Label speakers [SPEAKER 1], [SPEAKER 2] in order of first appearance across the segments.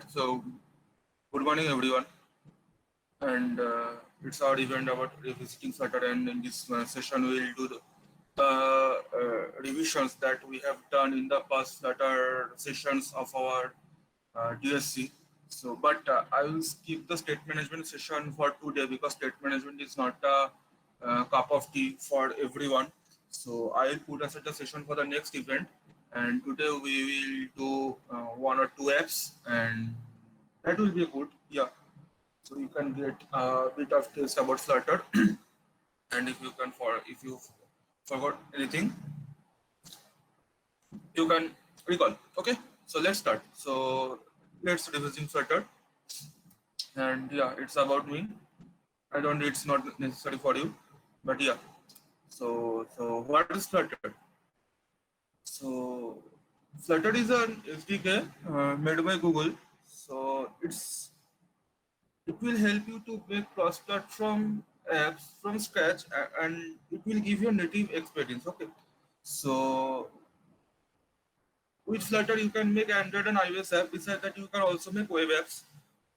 [SPEAKER 1] So, good morning, everyone. And it's our event about revisiting Flutter. And in this session, we will do the revisions that we have done in the past Flutter sessions of our DSC. So, but I will skip the state management session for today because state management is not a cup of tea for everyone. So, I will put aside the session for the next event. And today we will do one or two apps, and that will be good. Yeah. So you can get a bit of taste about Flutter, and if you forgot anything, you can recall. Okay, so let's start. So let's revisit Flutter, and yeah, it's about me. I don't. It's not necessary for you, but yeah. So what is Flutter? So Flutter is an SDK made by Google. So it will help you to make cross-platform apps from scratch, and it will give you a native experience. Okay, so with Flutter you can make Android and iOS app. Besides that, you can also make web apps,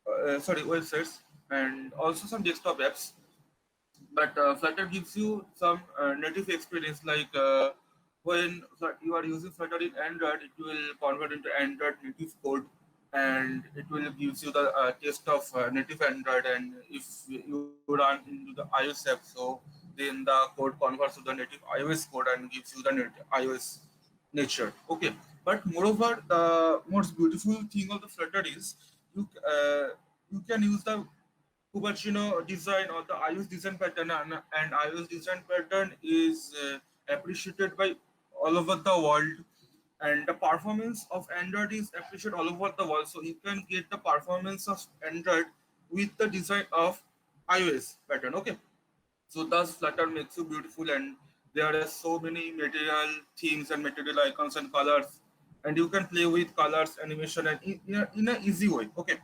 [SPEAKER 1] websites, and also some desktop apps. But Flutter gives you some native experience, like when you are using Flutter in Android, it will convert into Android native code, and it will gives you the taste of native Android. And if you run into the iOS app, so then the code converts to the native iOS code and gives you the native iOS nature. Okay, but moreover, the most beautiful thing of the Flutter is you can use the Cupertino design or the iOS design pattern, and iOS design pattern is appreciated by all over the world, and the performance of Android is appreciated all over the world. So you can get the performance of Android with the design of iOS pattern. Okay, so thus Flutter makes you beautiful, and there are so many material themes and material icons and colors, and you can play with colors, animation, and in a easy way. Okay,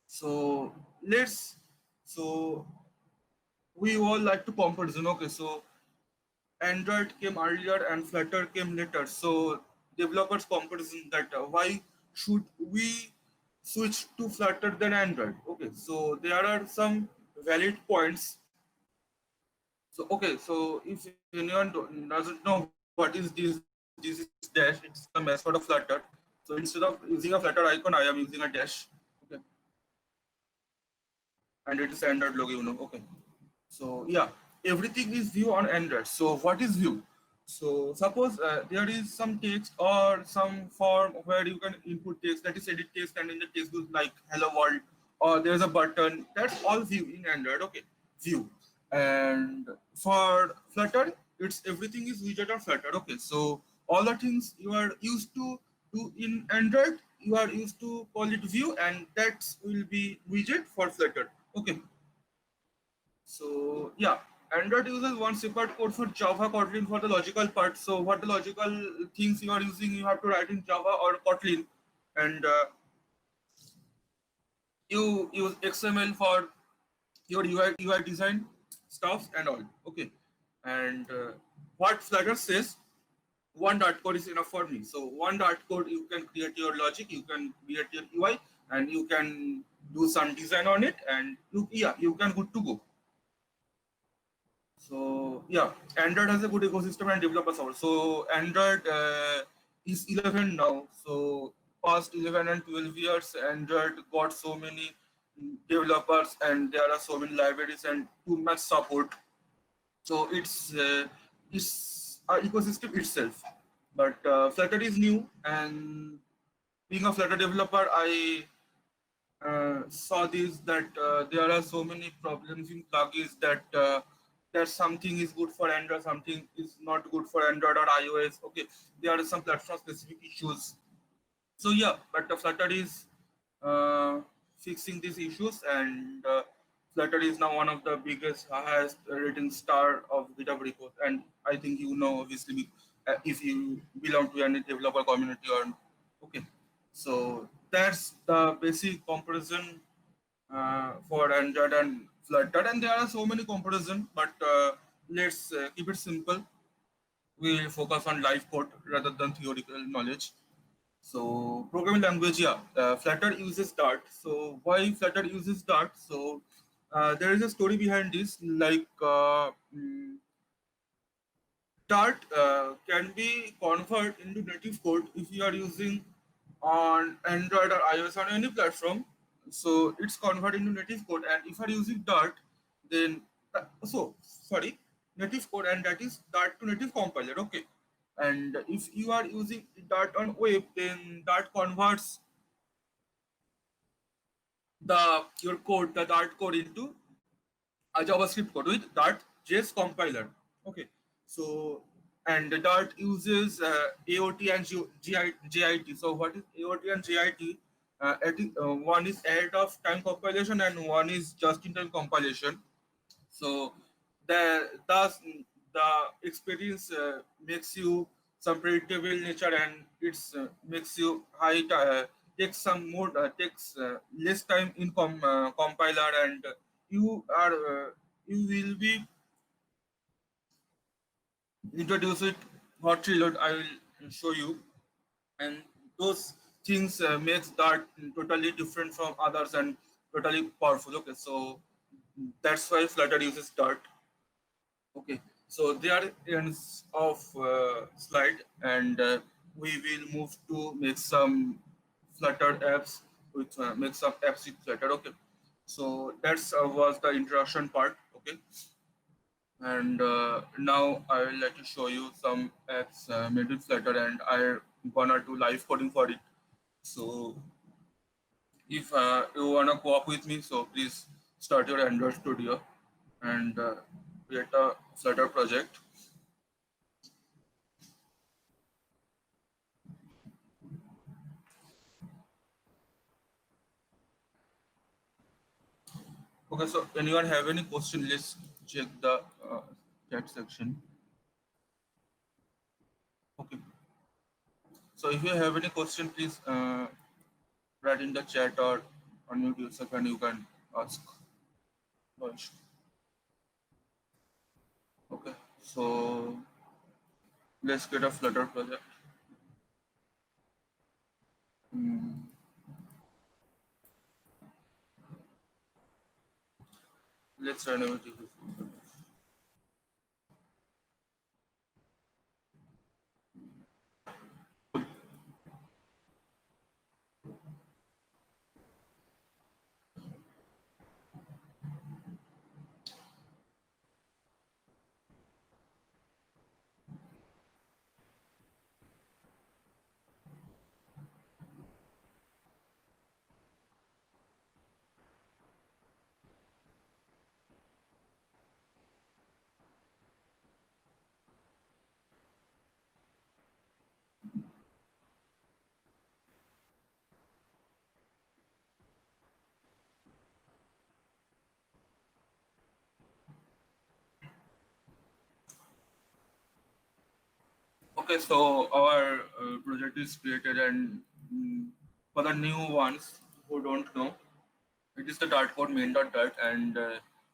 [SPEAKER 1] so let's so we all like to comparison. Okay, so Android came earlier and Flutter came later. So developers comparison that why should we switch to Flutter than Android? Okay, so there are some valid points. So okay, so if anyone doesn't know what is this is dash. It's the mascot of Flutter. So instead of using a Flutter icon, I am using a dash. Okay, and it is Android logo. Okay. So yeah, everything is view on Android. So what is view? So suppose there is some text or some form where you can input text, that is edit text, and in the text goes like hello world, or there's a button. That's all view in Android. Okay, view. And for Flutter, it's everything is widget or Flutter. Okay, so all the things you are used to do in Android, you are used to call it view, and that will be widget for Flutter. Okay, so yeah, Android uses one separate code for Java Kotlin for the logical part. So what the logical things you are using, you have to write in Java or Kotlin, and you use XML for your UI design stuff and all. Okay, and what Flutter says, one dot code is enough for me. So one dot code, you can create your logic, you can create your UI, and you can do some design on it, and you can good to go. So yeah, Android has a good ecosystem and developers also. So Android is 11 now. So past 11 and 12 years, Android got so many developers, and there are so many libraries and too much support. So it's a ecosystem itself. But Flutter is new, and being a Flutter developer, I saw this that there are so many problems in plugins that something is good for Android, something is not good for Android or iOS. Okay, there are some platform specific issues. So yeah, but Flutter is fixing these issues, and Flutter is now one of the biggest, highest rating star of GitHub repos. And I think obviously if you belong to any developer community or okay. So that's the basic comparison for Android and Flutter, and there are so many comparison, but let's keep it simple. We focus on live code rather than theoretical knowledge. So programming language, yeah, Flutter uses Dart. So why Flutter uses Dart? So there is a story behind this. Dart can be converted into native code if you are using on Android or iOS on any platform. So it's converted into native code, and if you are using Dart, then sorry, native code, and that is Dart to native compiler. Okay, and if you are using Dart on web, then Dart converts the Dart code into a JavaScript code with Dart JS compiler. Okay, so and Dart uses AOT and JIT. So what is AOT and JIT? One is ahead of time compilation and one is just in time compilation. So thus the experience makes you some predictable nature, and it's makes you takes some more takes less time in compiler, and you are you will be introduce it hot reload. I will show you, and those things makes that totally different from others and totally powerful. Okay, so that's why Flutter uses Dart. Okay, so there ends of slide, and we will move to make some Flutter apps with make some apps with Flutter. Okay, so that's was the introduction part. Okay, and now I will like to show you some apps made with Flutter, and I'm gonna do live coding for it. So if you wanna co-op with me, so please start your Android Studio and create a Flutter project. Okay, so anyone have any question? Let's check the chat section. Okay, so if you have any question, please write in the chat or unmute yourself and you can ask. No issue. Okay, so let's get a Flutter project. Hmm, let's run everything. Okay, so our project is created, and for the new ones who don't know, it is the Dart code main.dart, and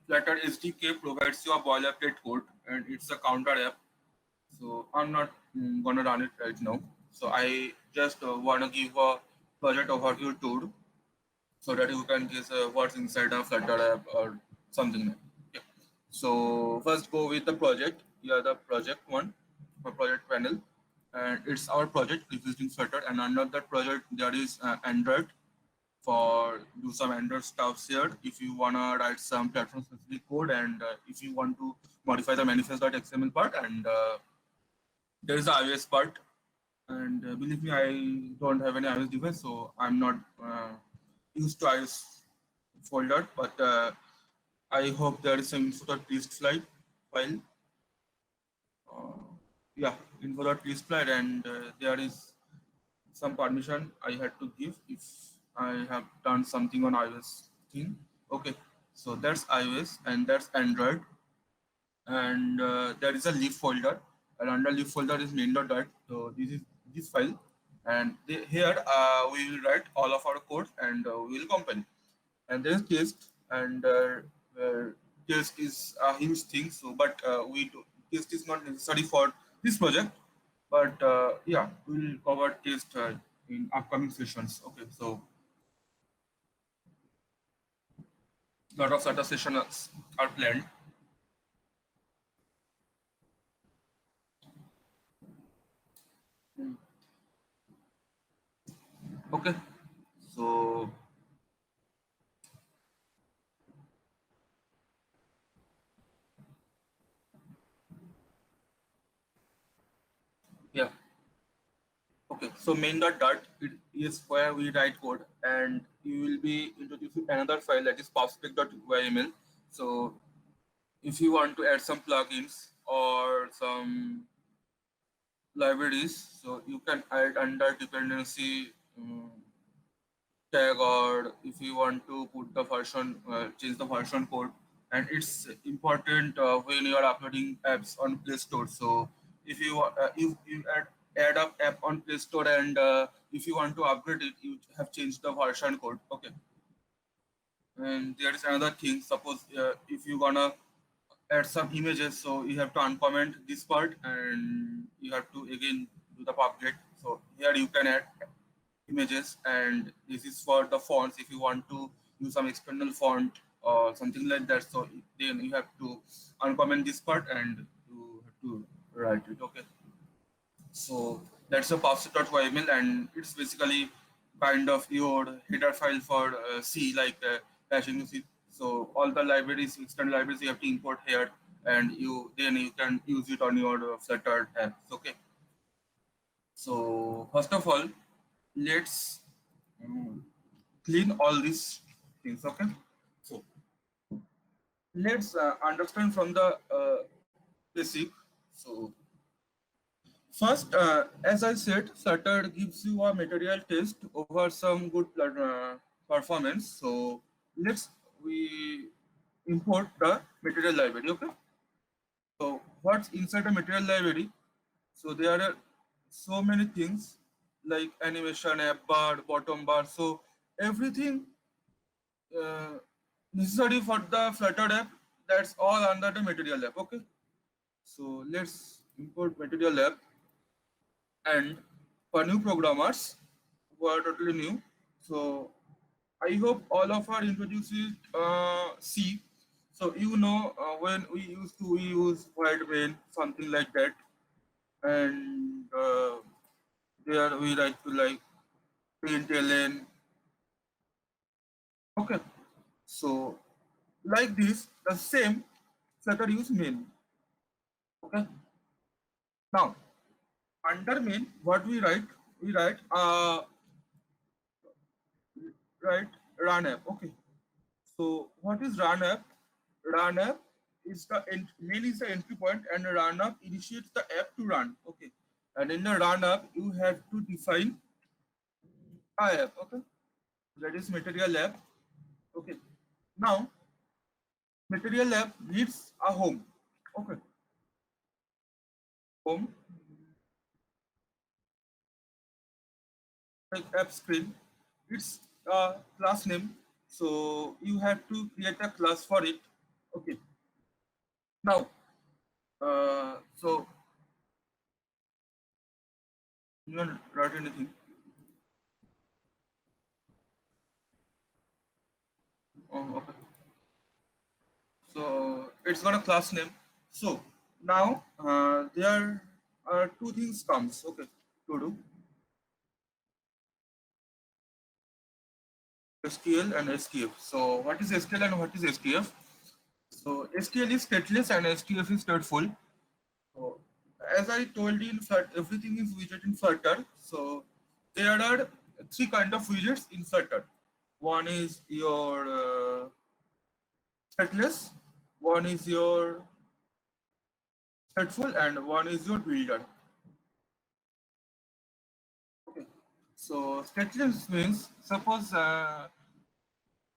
[SPEAKER 1] Flutter SDK provides you a boilerplate code, and it's a counter app. So I'm not gonna run it right now. So I just wanna give a project overview tour so that you can guess what's inside a Flutter app or something like that. Okay. So first go with the project. Here the project one, or project panel, and it's our project existing Flutter. And under that project there is Android for do some Android stuffs here. If you wanna write some platform specific code, and if you want to modify the manifest.xml part, and there is the iOS part. And believe me, I don't have any iOS device, so I'm not used to iOS folder. But I hope there is some info.list file. Uh, yeah, info.list file, and there is some permission I had to give if I have done something on iOS thing. Okay, so that's iOS and that's Android, and there is a leaf folder, and under leaf folder is main.dart. So this is this file, and here we will write all of our code, and we will compile. And then test, and uh, test is a huge thing. So, but we do, test is not necessary for this project, but yeah, we will cover test in upcoming sessions. Okay, so lot of such sessions are planned. Okay, so yeah. Okay, so main.dart it is where we write code, and you will be introducing another file that is popspec.yml. So if you want to add some plugins or some libraries, so you can add under dependency tag, or if you want to put the version, change the version code. And it's important when you are uploading apps on Play Store. So if you add up app on Play Store, and if you want to upgrade it, you have changed the version code. Okay. And there is another thing. Suppose if you gonna add some images, so you have to uncomment this part, and you have to again do the upgrade. So here you can add images, and this is for the fonts. If you want to use some external font or something like that, so then you have to uncomment this part and you have to write it. Okay, so that's a popset.yml, and it's basically kind of your header file for C, like bash into C. So all the libraries, external libraries, you have to import here, and you can use it on your Flutter apps. Okay, so first of all, let's um, clean all these things. Okay, so let's understand from the basic. So first, as I said, Flutter gives you a material test over some good performance. So let's we import the material library. Okay, so what's inside the material library? So there are so many things like animation, app bar, bottom bar. So everything uh, necessary for the Flutter app, that's all under the material app. Okay, so let's import material app. And for new programmers who are totally new, so I hope all of our introduces C. So when we use white main, something like that, and there we like to like print ln. Okay, so like this, the same Flutter use main. Okay, now under main, what we write? We write run app. Okay, so what is run app? Run app is main is the entry point, and run app initiates the app to run. Okay, and in the run app you have to define a app. Okay, that is material app. Okay, now material app needs a home. Okay, home like app screen. It's a class name, so you have to create a class for it. Okay, now so you don't write anything. Okay. So it's got a class name. So now there are two things comes. Okay, to do SQL and SQF. So what is SQL and what is SQF? So SQL is stateless and SQF is stateful. So as I told you, in Flutter, everything is widget in Flutter. So there are three kind of widgets in Flutter. One is your stateless, one is your stateful, and one is your builder. Okay. So stateless means suppose a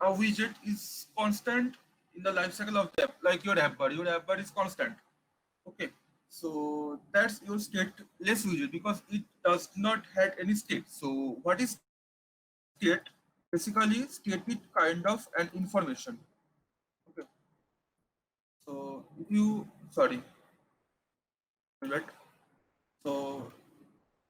[SPEAKER 1] widget is constant in the life cycle of the app, like your app bar. Your app bar is constant. Okay. So that's your stateless widget because it does not have any state. So what is state? Basically, state it kind of an information. Okay. So if you sorry, wait. So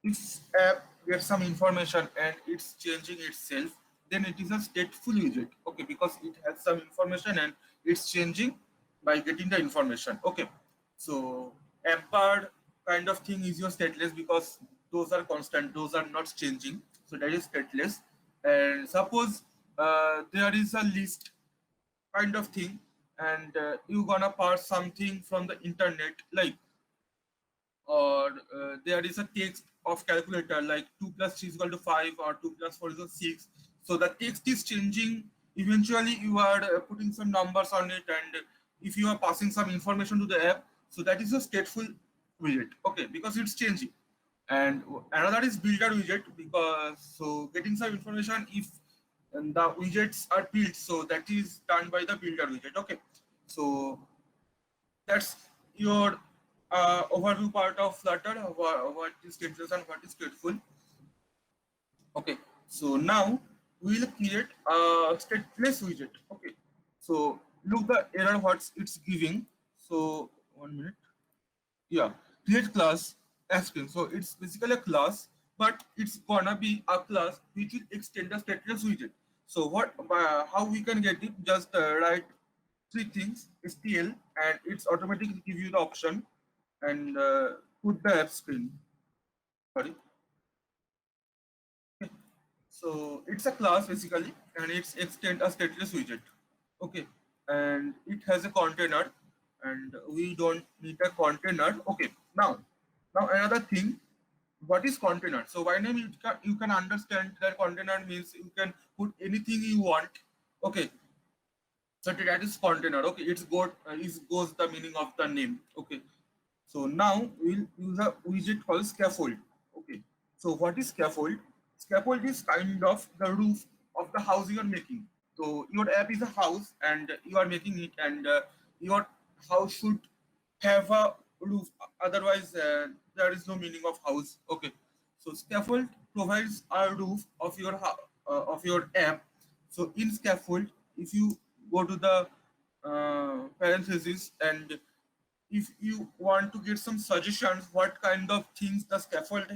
[SPEAKER 1] this app get some information and it's changing itself, then it is a stateful widget. Okay, because it has some information and it's changing by getting the information. Okay, so ampere kind of thing is your stateless because those are constant, those are not changing. So that is stateless. And suppose there is a list kind of thing, and you gonna parse something from the internet, like, or there is a text of calculator like 2 plus 3 is equal to 5 or 2 plus 4 is equal to 6. So the text is changing. Eventually you are putting some numbers on it, and if you are passing some information to the app, so that is a stateful widget. Okay, because it's changing. And another is builder widget, because so getting some information if the widgets are built, so that is done by the builder widget. Okay, so that's your overview part of Flutter, what is stateless and what is stateful. Okay, so now we will create a stateless widget. Okay, so look the error what it's giving. So 1 minute. Yeah, create class Aspen. So it's basically a class, but it's gonna be a class which will extend the stateless widget. So what, how we can get it? Just write three things STL, and it's automatically give you the option, and put the app screen. Sorry. So it's a class basically, and it's extend a stateless widget. Okay, and it has a container, and we don't need a container. Okay, now another thing, what is container? So by name you can understand that container means you can put anything you want. Okay, so that is container. Okay, it's got is goes the meaning of the name. Okay, so now we'll use a widget called scaffold. Okay, so what is scaffold? Scaffold is kind of the roof of the house you are making. So your app is a house and you are making it, and your house should have a roof. Otherwise, there is no meaning of house. Okay, so scaffold provides a roof of your of your app. So in scaffold, if you go to the parentheses, and if you want to get some suggestions what kind of things the scaffold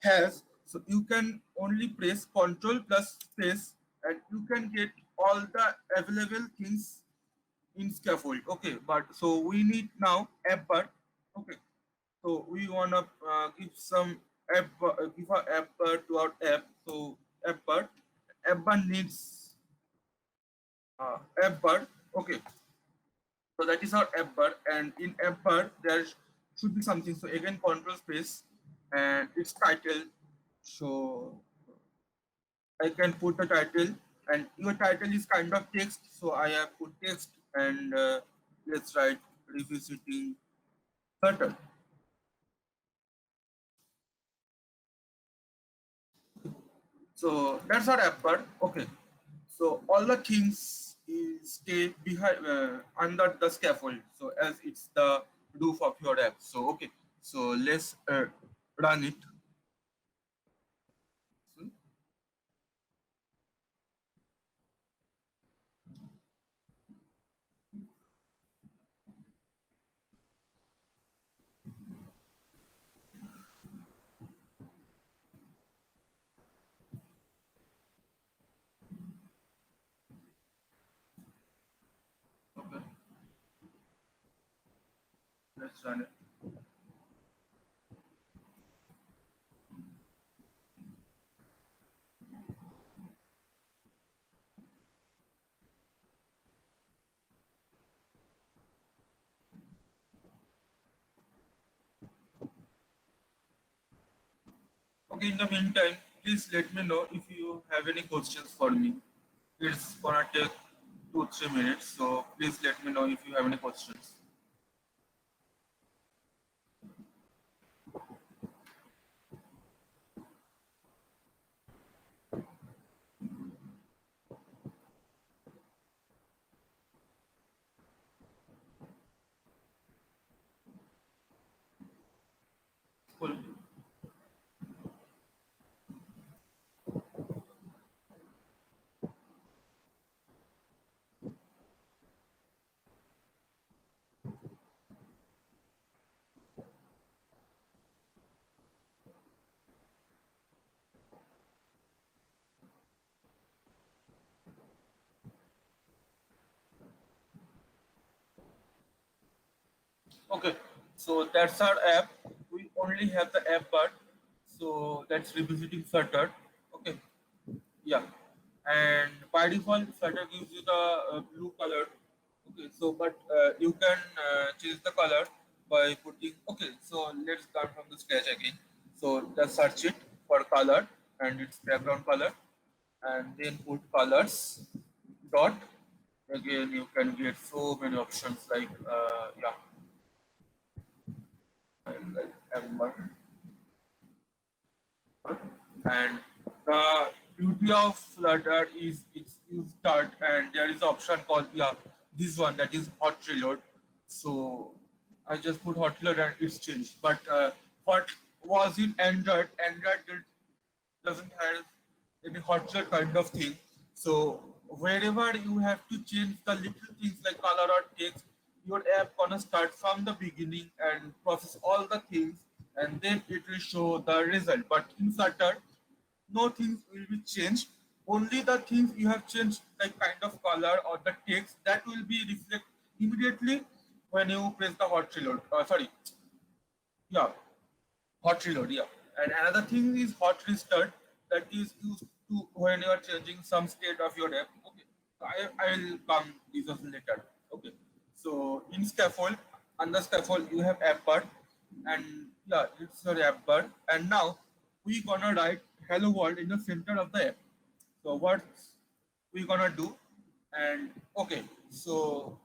[SPEAKER 1] has, so you can only press Ctrl plus space, and you can get all the available things in scaffold. Okay, but so we need now app bar. Okay, so we wanna give some give a app bar to our app. So app bar needs app bar. Okay, so that is our app bar, and in app bar there should be something. So again, control space, and its title. So I can put the title, and your title is kind of text. So I have put text, and let's write revisiting Flutter. So that's our app bar. Okay. So all the things is stay behind under the scaffold. So as it's the roof of your app. So okay. So let's run it. So, okay. Let's run it. Okay. In the meantime, please let me know if you have any questions for me. It's gonna take 2 3 minutes. So please let me know if you have any questions. Cool. Okay, so that's our app. We only have the app part. So that's revisiting Flutter. Okay, yeah. And by default, Flutter gives you the blue color. Okay, so but you can change the color by putting. Okay, so let's start from the scratch again. So just search it for color and its background color, and then put colors dot. Again, you can get so many options like yeah, like amber. And the beauty of Flutter is you start and there is an option called yeah this one that is hot reload. So I just put hot reload and it's changed. But what was in Android? Doesn't have any hot reload kind of thing. So wherever you have to change the little things like color or text, your app gonna start from the beginning and process all the things and then it will show the result. But in Flutter, no things will be changed. Only the things you have changed, like kind of color or the text, that will be reflect immediately when you press the hot reload. Sorry, yeah, hot reload, yeah. And another thing is hot restart that is used to when you are changing some state of your app. Okay, I will come this later. Okay, so in scaffold, under scaffold you have app bar, and yeah, it's your app bar. And now we gonna write hello world in the center of the app. So what we gonna do? And okay, so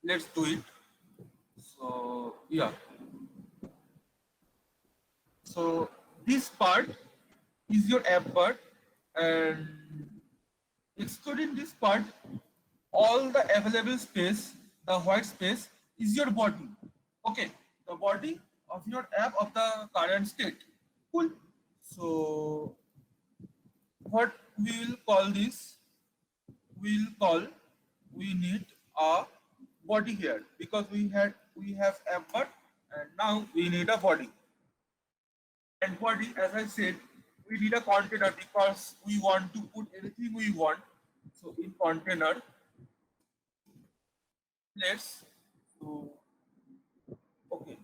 [SPEAKER 1] let's do it. So yeah, so this part is your app part, and excluding this part, all the available space, the white space, is your body. Okay, the body of your app of the current state. Cool. So what we will call this? We'll call. We need a body here because we have app part, and now we need a body. And body, as I said, we need a container because we want to put anything we want. So in container, let's so okay.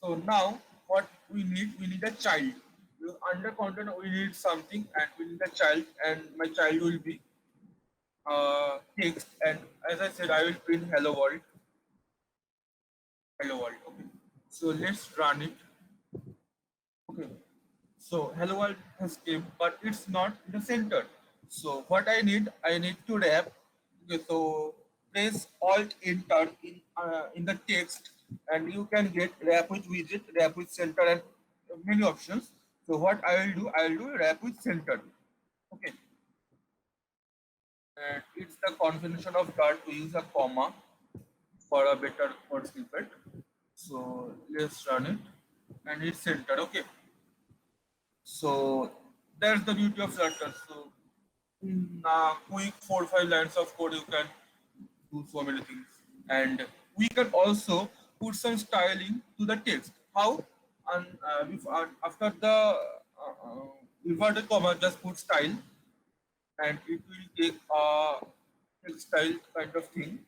[SPEAKER 1] So now what we need a child. Under container we need something and we need a child and my child will be text and as I said I will print hello world. Hello world. Okay. So let's run it. Okay. So hello world has came, but it's not in the center. So what I need to wrap. Okay, so press Alt Enter in the text, and you can get wrap with widget, wrap with center, and many options. So what I will do wrap with center. Okay, and it's the configuration of dot to use a comma for a better word snippet. So let's run it, and it's center. Okay. So that's the beauty of Flutter. So in quick 4 or 5 lines of code, you can do so many things. And we can also put some styling to the text. How? And after the inverted comma, just put style, and it will take a text style kind of thing.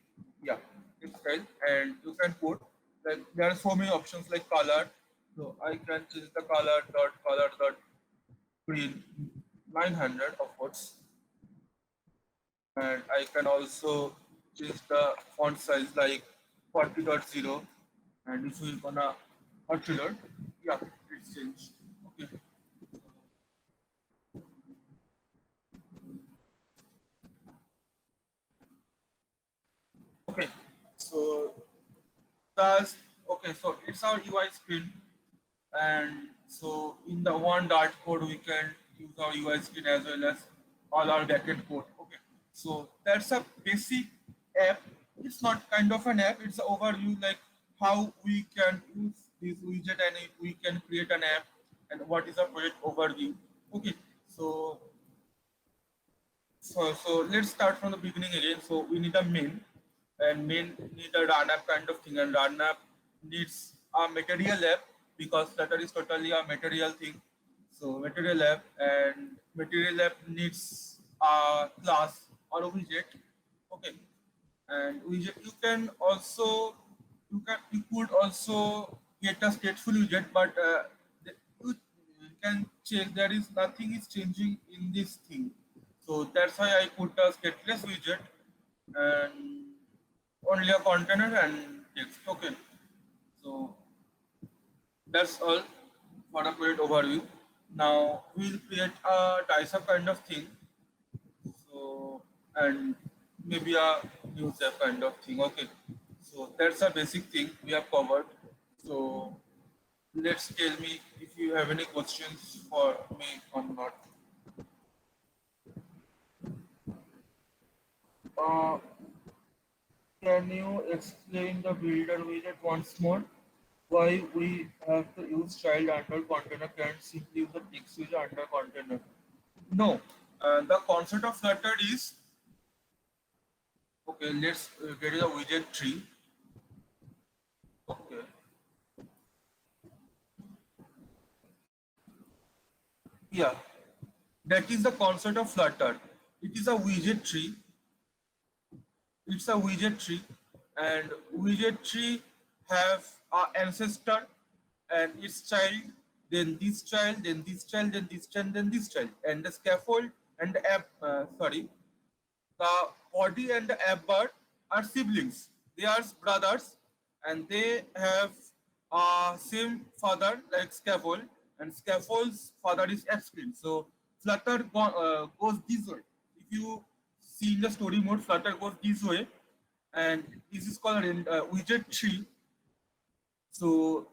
[SPEAKER 1] Yeah, text style, and you can put like there are so many options like color. So I can change the color dot green 900 of course, and I can also change the font size like 40.0, and if we gonna consider, yeah, it's changed. Okay, okay, so that's okay. So it's our UI screen, and so in the one dart code we can use our UI screen as well as all our backend code. Okay, so that's a basic app. It's not kind of an app, it's an overview like how we can use this widget and we can create an app and what is a project overview. Okay, so so let's start from the beginning again. So we need a main, and main need a run app kind of thing, and run app needs a material app because Flutter is totally a material thing. So material app and material app needs a class or a widget. Okay, and widget you can also you could also get a stateful widget, but you can check there is nothing is changing in this thing. So that's why I put a stateless widget and only a container and text. Okay, so that's all for a quick overview. Now we'll create a dicer kind of thing. So and maybe a user kind of thing. Okay, so that's a basic thing we have covered. So let's tell me if you have any questions for me or not. Uh, can you explain the builder widget once more? Why we have to use child under container can't simply use the text user under container? No, the concept of Flutter is okay. Let's get the widget tree. Okay, yeah, that is the concept of Flutter. It is a widget tree. It's a widget tree, and widget tree have a ancestor and its child, then this child, then this child, then this child, then this child, and the scaffold and the app. The body and the app bird are siblings. They are brothers, and they have same father like scaffold, and scaffold's father is Epstein. So Flutter goes this way. If you see in the story mode, Flutter goes this way, and this is called widget tree. So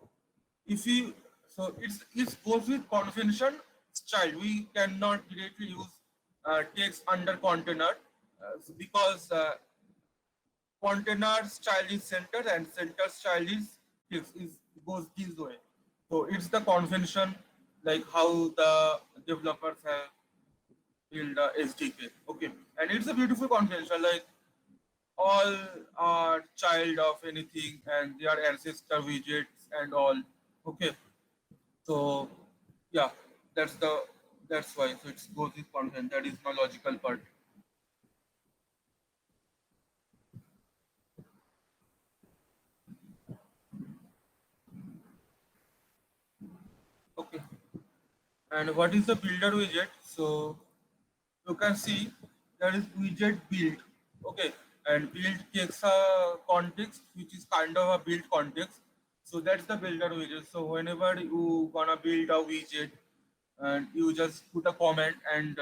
[SPEAKER 1] if you so it goes with convention style. We cannot directly use text under container because container style is center and center style is goes this way. So it's the convention like how the developers have built the SDK. Okay, and it's a beautiful convention like all are child of anything and they are ancestor widgets and all. Okay, so yeah, that's the that's why. So it goes with content. That is my logical part. Okay, and what is the builder widget? So you can see there is widget build. Okay, and build takes a context which is kind of a build context. So that's the builder widget. So whenever you gonna build a widget and you just put a comment and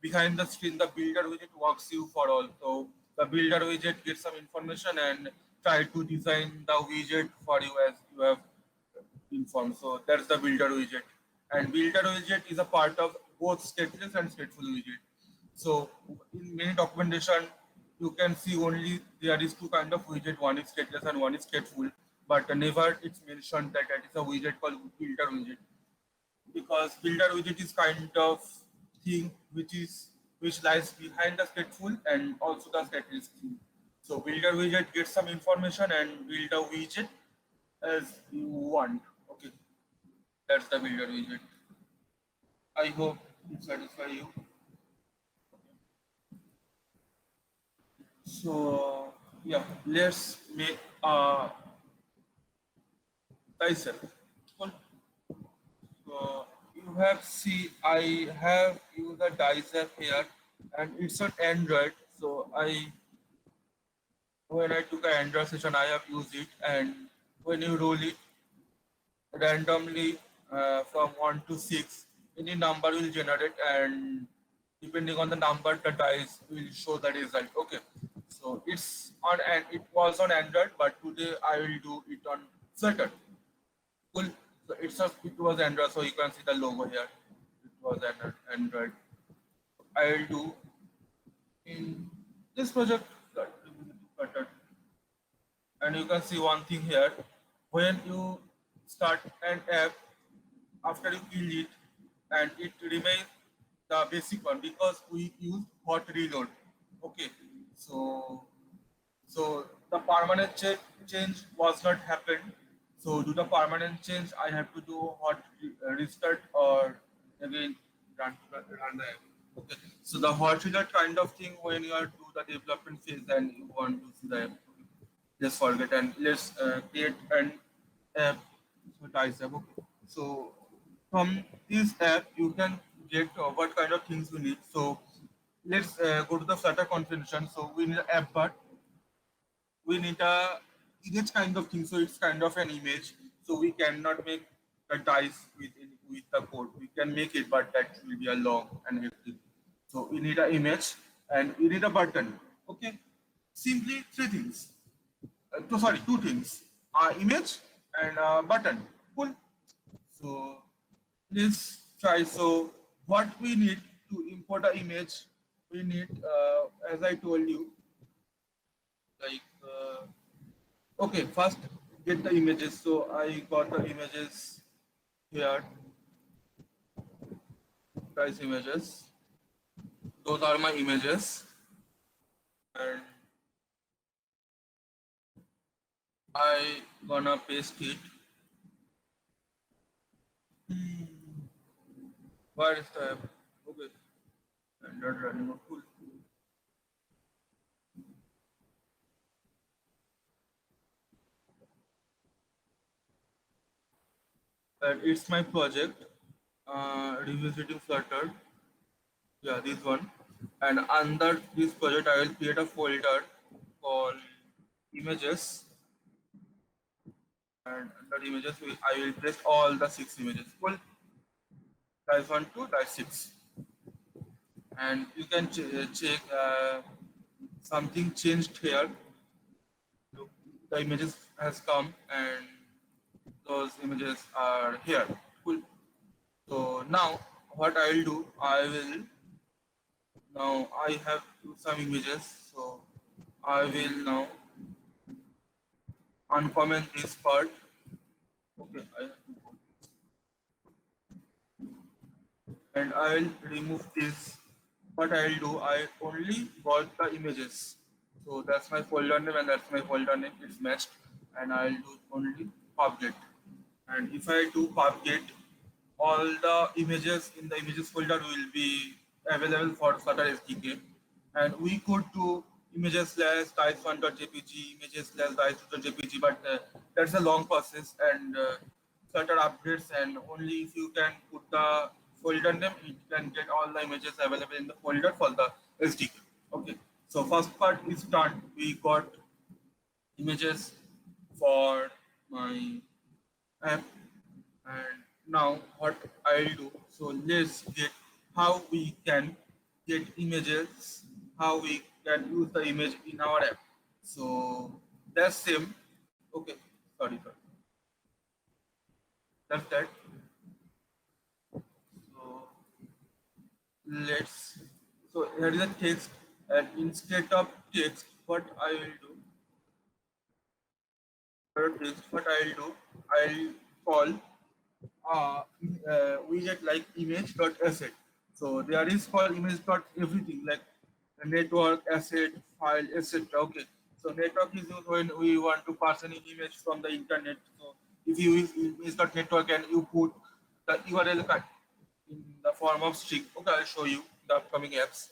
[SPEAKER 1] behind the screen the builder widget works you for all. So the builder widget gets some information and try to design the widget for you as you have informed. So that's the builder widget. And builder widget is a part of both stateless and stateful widget. So in many documentation, you can see only there is two kind of widget. One is stateless and one is stateful. But never it's mentioned that that is a widget called builder widget because builder widget is kind of thing which lies behind the stateful and also the stateless thing. So builder widget gets some information and build a widget as you want. Okay, that's the builder widget. I hope it satisfies you. So yeah, let's make thyself. Cool. So you have see I have used a dicer here and it's an Android. So I when I took an Android session I have used it and when you roll it randomly from 1 to 6 any number will generate and depending on the number the dice will show the result. Okay, so it's on and it was on Android but today I will do it on Flutter. Cool. So it was Android so you can see the logo here. It was an Android. I will do in this project Flutter. And you can see one thing here when you start an app after you kill it and it remains the basic one because we use hot reload. Okay, so so the permanent change was not happened. So do the permanent change I have to do hot restart or again run the app. Okay, so the hot reload kind of thing when you are to the development phase and you want to see the app. Just forget and let's create an app. So Dice app. Okay. So from this app you can get what kind of things we need. So let's go to the Flutter configuration. So we need an app, but we need a image kind of thing. So it's kind of an image. So we cannot make the dice with the code. We can make it, but that will be a long and hectic. So we need an image and we need a button. Okay, simply three things. Sorry, two things: image and button. Cool. So let's try. So what we need to import an image, we need, as I told you, like. Okay, first get the images. So I got the images here, guys, images. Those are my images, and I gonna paste it. Where is the app? Okay, and not running. Cool. And it's my project, revisiting Flutter. Yeah, this one. And under this project, I will create a folder called images. And under images, I will place all the six images. Cool. Dice 1 to dice 6. And you can check something changed here. Look, the images has come and those images are here. Cool. So now what I will do, I will, now I have some images. So I will now uncomment this part. Okay, I have to go. And I will remove this. What I will do, I only got the images. So that's my folder name and that's my folder name. It's matched, and I'll do only pubget. And if I do pubget, all the images in the images folder will be available for Flutter SDK. And we could do images slash dice1.jpg, images slash dice2.jpg, but that's a long process and Flutter updates. And only if you can put the folder name, it can get all the images available in the folder for the SDK. Okay, so first part is done. We got images for my app, and now what I'll do, so let's get how we can get images, how we can use the image in our app. So that's same. Okay, sorry, that's that. So let's, so here is a text, and instead of text what I will do, what I'll do, I'll call uh, widget like image.asset. So there is called image dot everything like network, asset, file, etc. Okay. So network is used when we want to pass any image from the internet. So if you use image dot network and you put the URL in the form of string, okay, I'll show you the upcoming apps.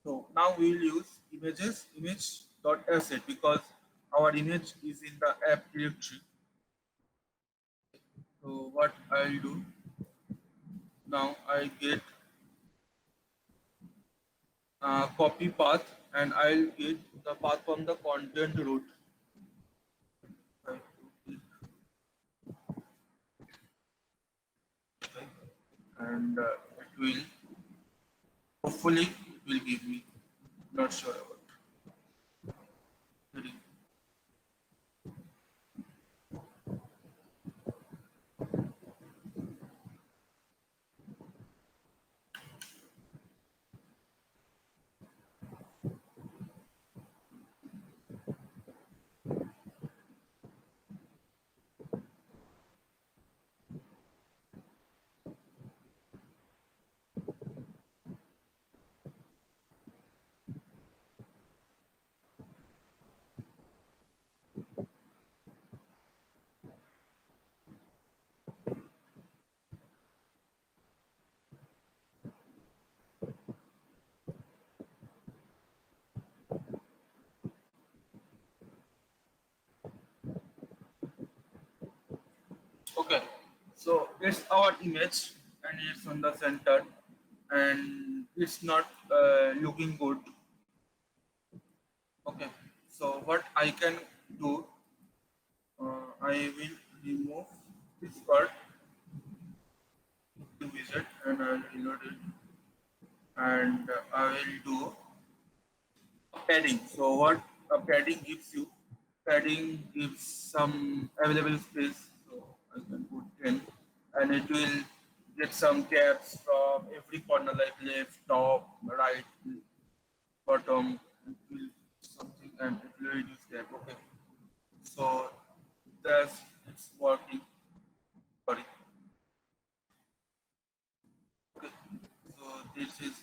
[SPEAKER 1] So now we will use images image dot asset because our image is in the app directory. So what I'll do now, I get copy path and I'll get the path from the content root. And it will, hopefully it will give me, not sure about it. Okay, so it's our image and it's on the center and it's not looking good. Okay, so what I can do, I will remove this part, the widget, and I will reload it, and I will do padding. So what a padding gives you? Padding gives some available space. So I can put 10, and it will get some caps from every corner, like left, top, right, bottom. It will something, and it will reduce cap. Okay. So that's it's working. Sorry. Okay. So this is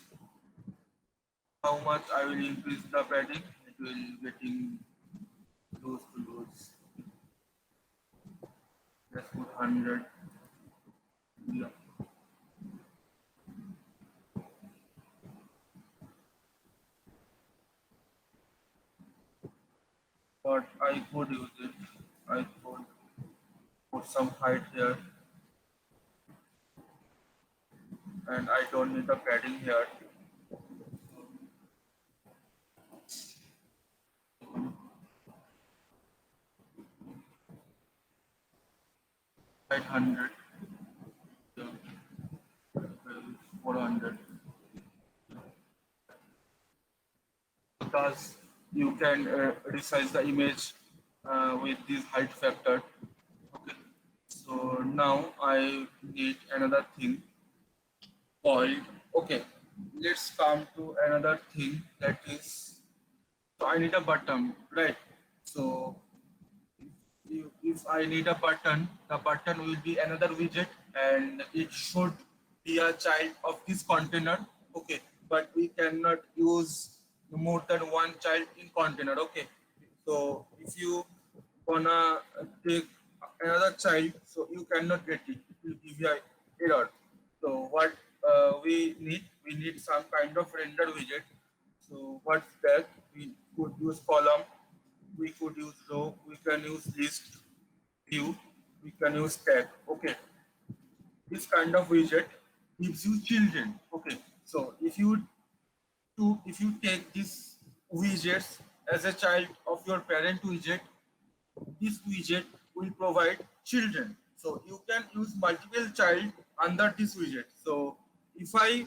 [SPEAKER 1] how much I will increase the padding. It will getting close to those. Let's put 100. Yeah. But I could use it. I could put some height here, and I don't need the padding here. 800, 400, because you can resize the image with this height factor. Okay. So now I need another thing called. Okay. Let's come to another thing that is. So I need a button, right? So if I need a button, the button will be another widget and it should be a child of this container. Okay, but we cannot use more than one child in container. Okay, so if you wanna take another child, so you cannot get it. It will give you an error. So what we need some kind of render widget. So what's that? We could use column, we could use row, we can use list, view, we can use tag. Okay, this kind of widget gives you children. Okay, so if you take these widgets as a child of your parent widget, this widget will provide children. So you can use multiple child under this widget. So if I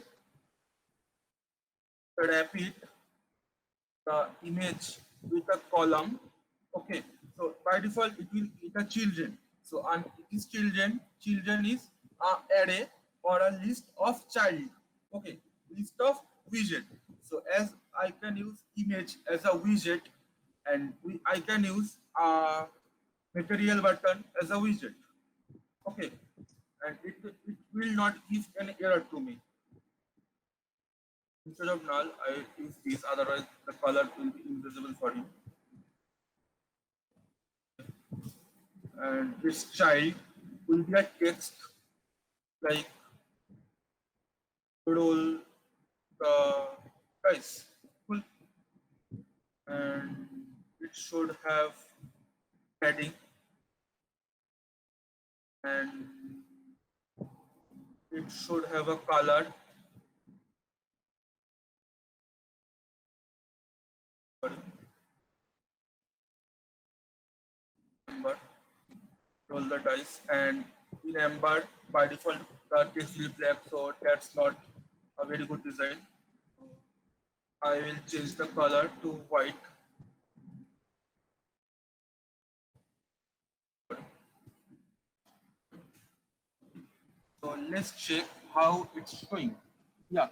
[SPEAKER 1] wrap it the image with a column. Okay, so by default it will get a children. So and it is children. Children is a array or a list of child. Okay, list of widget. So as I can use image as a widget, and I can use a material button as a widget. Okay, and it will not give an error to me. Instead of null, I use this. Otherwise, the color will be invisible for you. And this child will be a text like roll the dice. Cool. And it should have heading and it should have a color. Sorry, Ember. Roll the dice and in Ember by default the text will be black, so that's not a very good design. I will change the color to white. So let's check how it's showing. Yeah.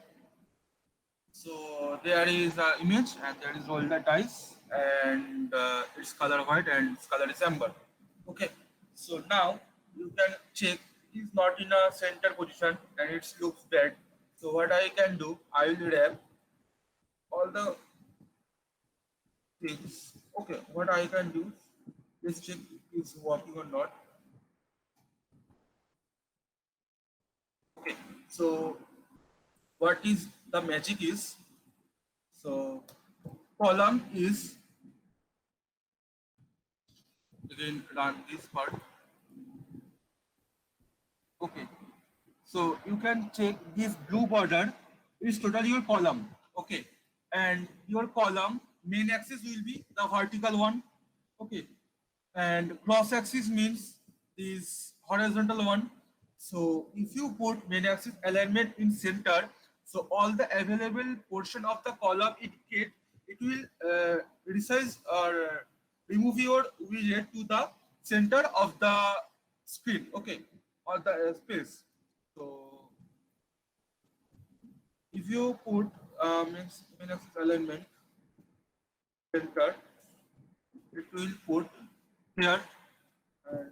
[SPEAKER 1] So there is an image and there is all the dice and its color white and its color is amber. Okay. So now you can check it is not in a center position and it looks bad. So what I can do, I will wrap all the things. Okay. What I can do, let's check if it's working or not. Okay. So what is the magic is, so column is again run this part. Okay, so you can check this blue border is totally your column. Okay, and your column main axis will be the vertical one. Okay, and cross axis means this horizontal one. So if you put main axis alignment in center, so all the available portion of the column it will resize or remove your widget to the center of the screen. Okay, or the space. So if you put main axis alignment center, it will put here, and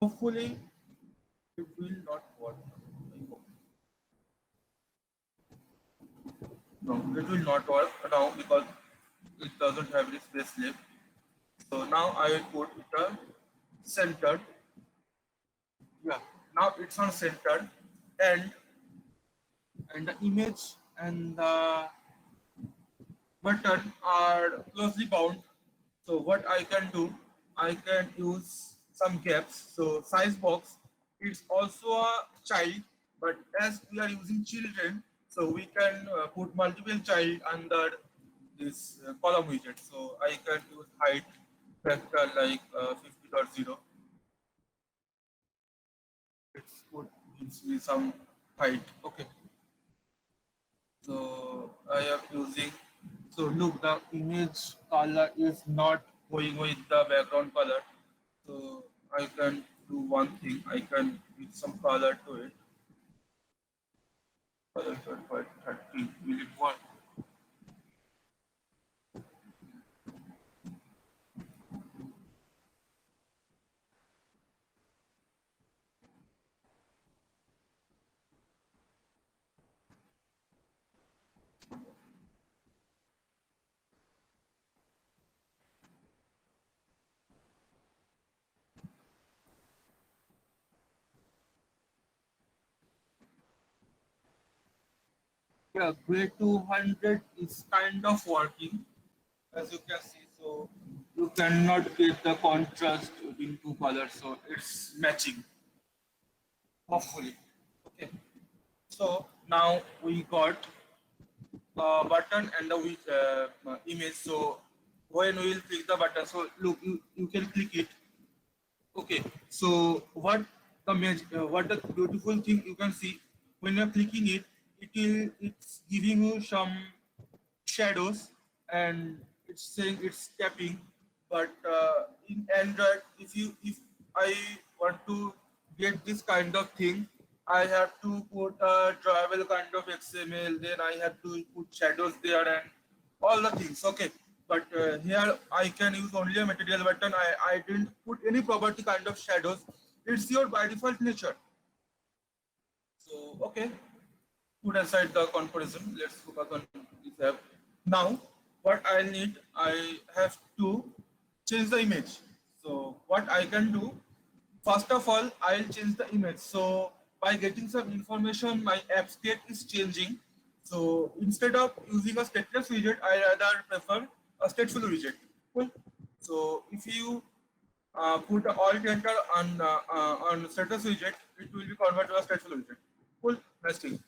[SPEAKER 1] hopefully it will not work. I hope. No, it will not work now because it doesn't have any space left. So now I will put the center. Yeah, now it's on center, and the image and the button are closely bound. So what I can do, I can use some gaps. So size box, it's also a child, but as we are using children, so we can put multiple child under this column widget. So I can use height factor like 50.0. It's put gives me some height. Okay. So I am using. So look, the image color is not going with the background color. So I can do one thing. I can give some color to it. Color 30. Will it work? Yeah, grade 200 is kind of working, as you can see. So you cannot get the contrast between two colors. So it's matching. Hopefully. Okay. So now we got button and the image. So when we will click the button, so look, you can click it. Okay. So what the beautiful thing you can see when you're clicking it, it's giving you some shadows, and it's saying it's tapping. But in Android, if I want to get this kind of thing, I have to put a drawable kind of XML, then I have to put shadows there and all the things. Okay, but here I can use only a material button. I didn't put any property kind of shadows. It's your by default nature. So okay, put aside the comparison. Let's focus on this app. Now, what I need, I have to change the image. So what I can do, first of all, I'll change the image. So by getting some information, my app state is changing. So instead of using a stateless widget, I rather prefer a stateful widget. Cool. So if you put the alt enter on status widget, it will be converted to a stateful widget. Cool. Next thing,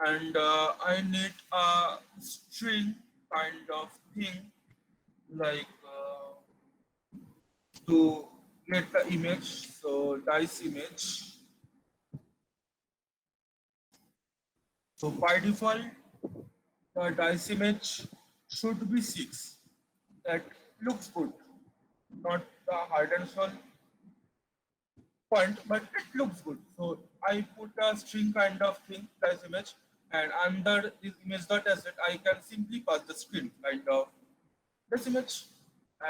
[SPEAKER 1] and I need a string kind of thing like to get the image. So dice image. So by default, the dice image should be 6. That looks good. Not the hard and soul point, but it looks good. So I put a string kind of thing, dice image, and under this image.asset, I can simply pass the string kind of this image,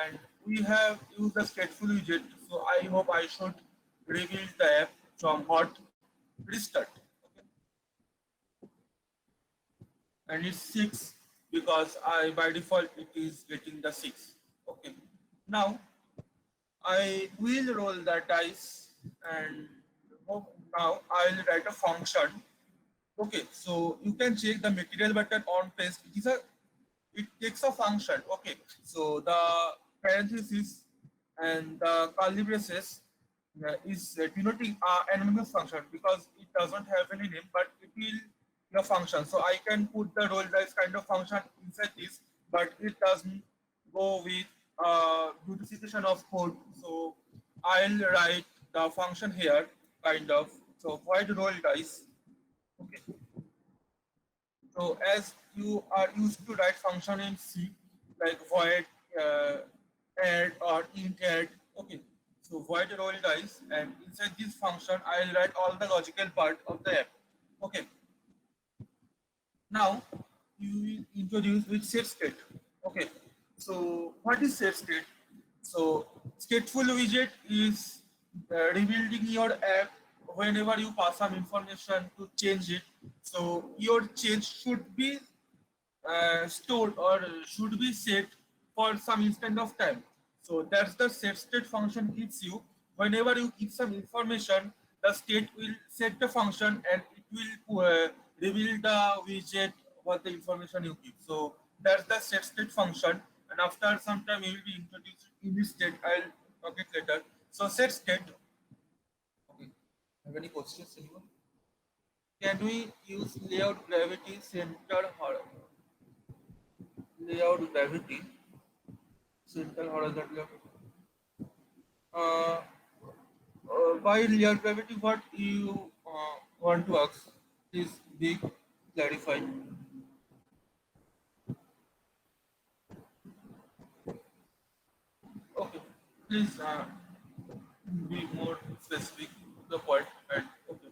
[SPEAKER 1] and we have used the stateful widget. So I hope I should rebuild the app from hot restart. Okay. And it's 6 because I by default it is getting the 6. Okay. Now I will roll the dice, and now I'll write a function. Okay, so you can check the material button on paste. It takes a function. Okay, so the parenthesis and the curly braces. is denoting anonymous function because it doesn't have any name, but it will a function. So I can put the roll dice kind of function inside this, but it doesn't go with duplication of code. So I'll write the function here, kind of. So void roll dice. Okay. So as you are used to write function in C, like void uh, add or int add. Okay. So void roll dice, and inside this function, I'll write all the logical part of the app. Okay. Now you will introduce with set state. Okay. So what is set state? So stateful widget is rebuilding your app whenever you pass some information to change it. So your change should be stored or should be set for some instant of time. So that's the set state function gives you. Whenever you give some information, the state will set the function and it will reveal the widget what the information you give. So that's the set state function. And after some time, you will be introduced in this state. I'll talk it later. So set state. Okay. Have any questions, anyone? Can we use layout gravity center or layout gravity center horizontal? Uh, by layout gravity, what you want to ask is be clarified. Okay, please be more specific to the point. And okay,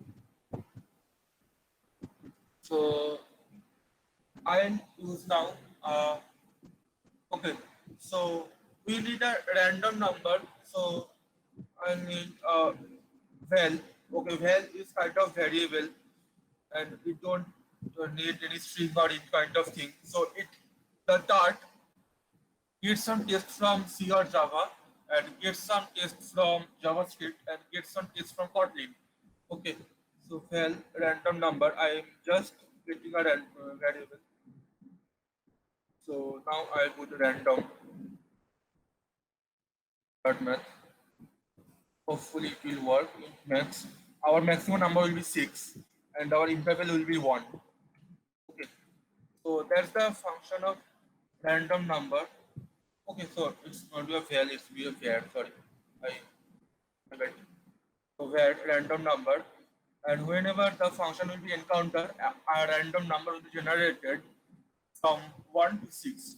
[SPEAKER 1] so I'll use now. Okay, so we need a random number. So I need val. Okay, val is kind of variable, and we don't need any string or any kind of thing. So it the Dart gets some text from C or Java, and gets some text from JavaScript, and gets some text from Kotlin. Okay, so val random number. I am just getting a variable. So now I put random dot math. Hopefully it will work in max. Our maximum number will be 6 and our interval will be 1. Okay, so that's the function of random number. Okay, so it's not be a var, it's be a var, sorry. I got it. So var random number, and whenever the function will be encountered, a random number will be generated from 1 to 6.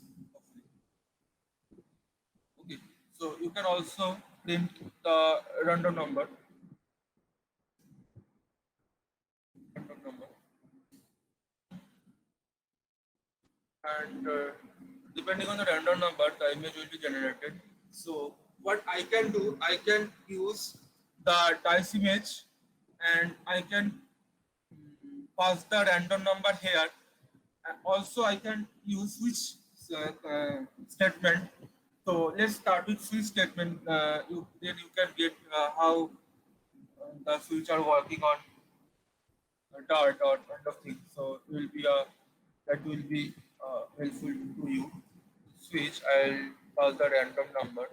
[SPEAKER 1] Okay, so you can also print the random number, and depending on the random number, the image will be generated. So what I can do, I can use the dice image, and I can pass the random number here. And also, I can use statement. So let's start with switch statement. Then you can get how the switch are working on Dart or kind of thing. So it will be that will be helpful to you. Switch. I'll pass the random number.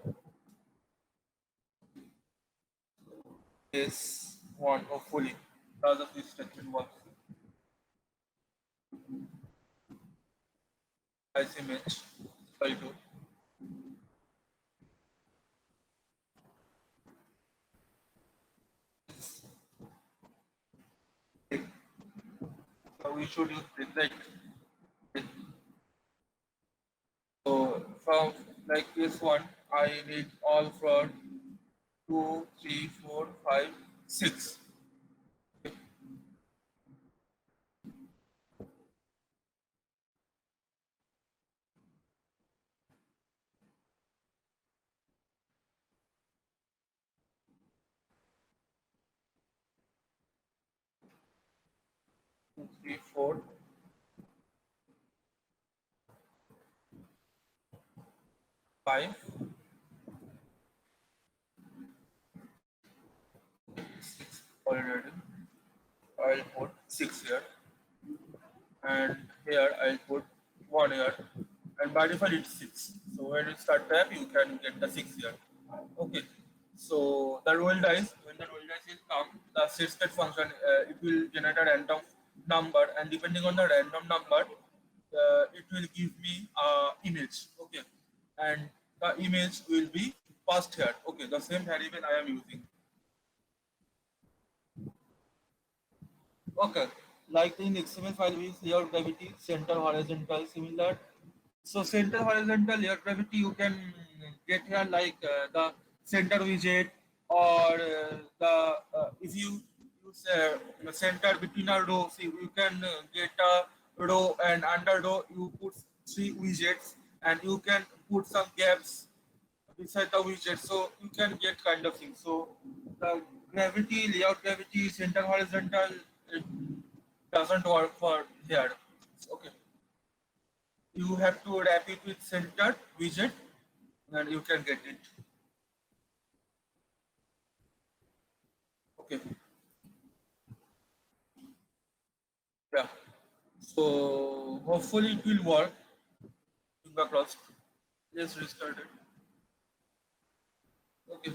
[SPEAKER 1] Is one hopefully. Does the switch statement works? As image. Try to. So we should use predict. So from like this one, I need all for 2, 3, 4, 5, 6. 2, 3, 4, 5, 6 already. I'll put 6 here, and here I'll put 1 here, and by default it's 6. So when you start tab, you can get the 6 here. Okay. So the roll dice, when the roll dice will come, the set state function, it will generate a random number, and depending on the random number, it will give me a image. Okay, and the image will be passed here. Okay, the same variable I am using. Okay, like in XML file we use layer gravity, center horizontal, similar. So center horizontal layer gravity you can get here like the center widget, or if you use center between a row, see you can get a row, and under row you put three widgets, and you can put some gaps beside the widget, so you can get kind of thing. So the gravity, layout gravity, center horizontal, it doesn't work for here. Okay, you have to wrap it with center widget, and you can get it. Okay, yeah. So hopefully it will work. Finger crossed. Let's restart it. Okay.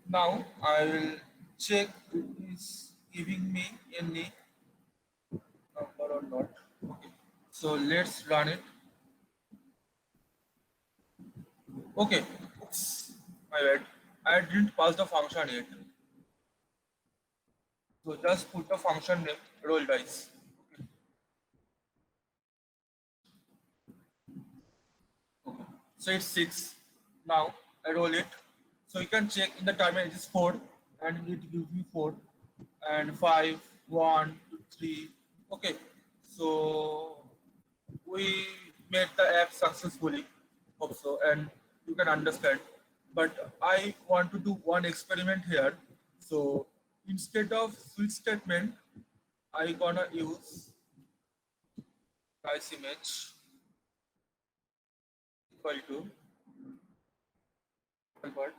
[SPEAKER 1] Now I will check it is giving me any number or not. Okay. So let's run it. Okay. Oops. My bad. I didn't pass the function yet. So just put the function name roll dice. Okay. So it's 6. Now I roll it. So you can check in the timer it is 4, and it gives me 4 and 5, 1, 2, 3. Okay. So we made the app successfully. Hope so, and you can understand. But I want to do one experiment here. So instead of switch statement, I gonna use dice image equal to what?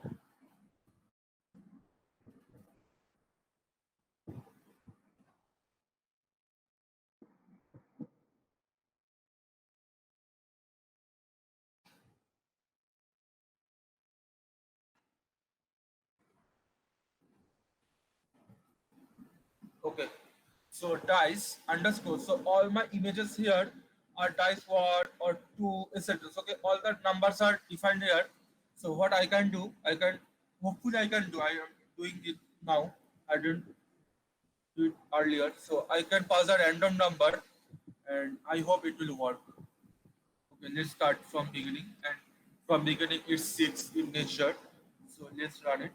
[SPEAKER 1] Okay. So dice underscore. So all my images here are dice one or two, etc. So, okay, all the numbers are defined here. So what I can do, I can hopefully I can do. I am doing it now. I didn't do it earlier. So I can pass a random number, and I hope it will work. Okay, let's start from beginning, and from beginning it's 6 in nature. So let's run it.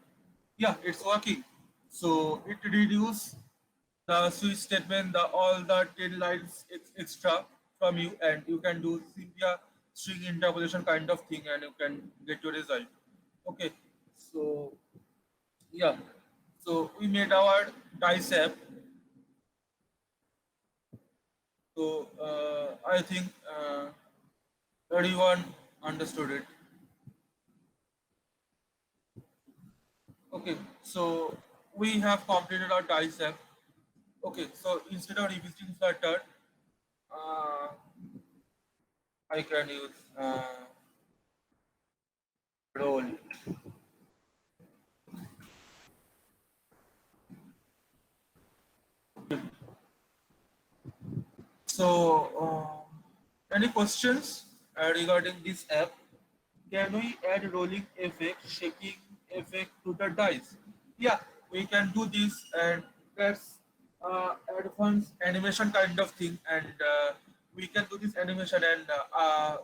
[SPEAKER 1] Yeah, it's working. So it reduce the switch statement, the all the 10 lines extra from you, and you can do simply a string interpolation kind of thing, and you can get your result. Okay, so yeah, so we made our dice app. So I think everyone understood it. Okay, so we have completed our dice app. Okay, so instead of revisiting Flutter, uh, I can use roll. So, any questions regarding this app? Can we add rolling effect, shaking effect to the dice? Yeah, we can do this, and that's advanced animation kind of thing. And we can do this animation, and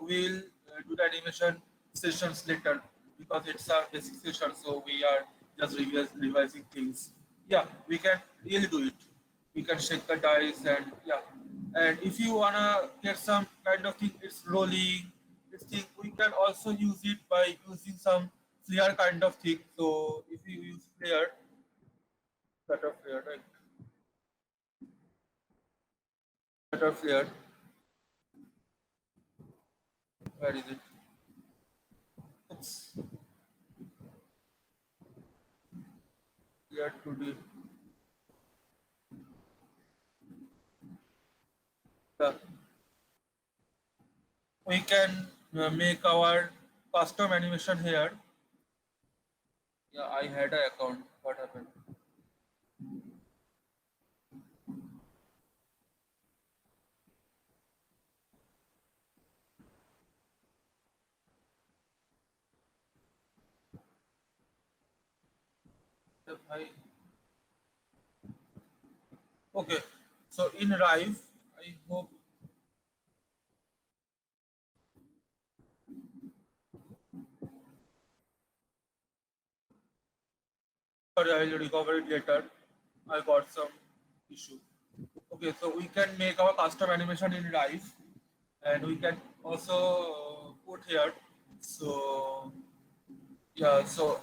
[SPEAKER 1] we'll do the animation sessions later, because it's a basic session. So we are just revising things. Yeah, we can really do it. We can shake the dice, and yeah. And if you wanna get some kind of thing, it's rolling. This thing we can also use it by using some flare kind of thing. So if you use flare, better flare, right? Better flare. Where is it? Oops. Flare to do. Yeah. We can make our custom animation here Yeah, I had an account. What happened? I Okay. So in Rive, I hope. Sorry, I will recover it later. I got some issue. Okay, so we can make our custom animation in Rive, and we can also put here. So yeah, so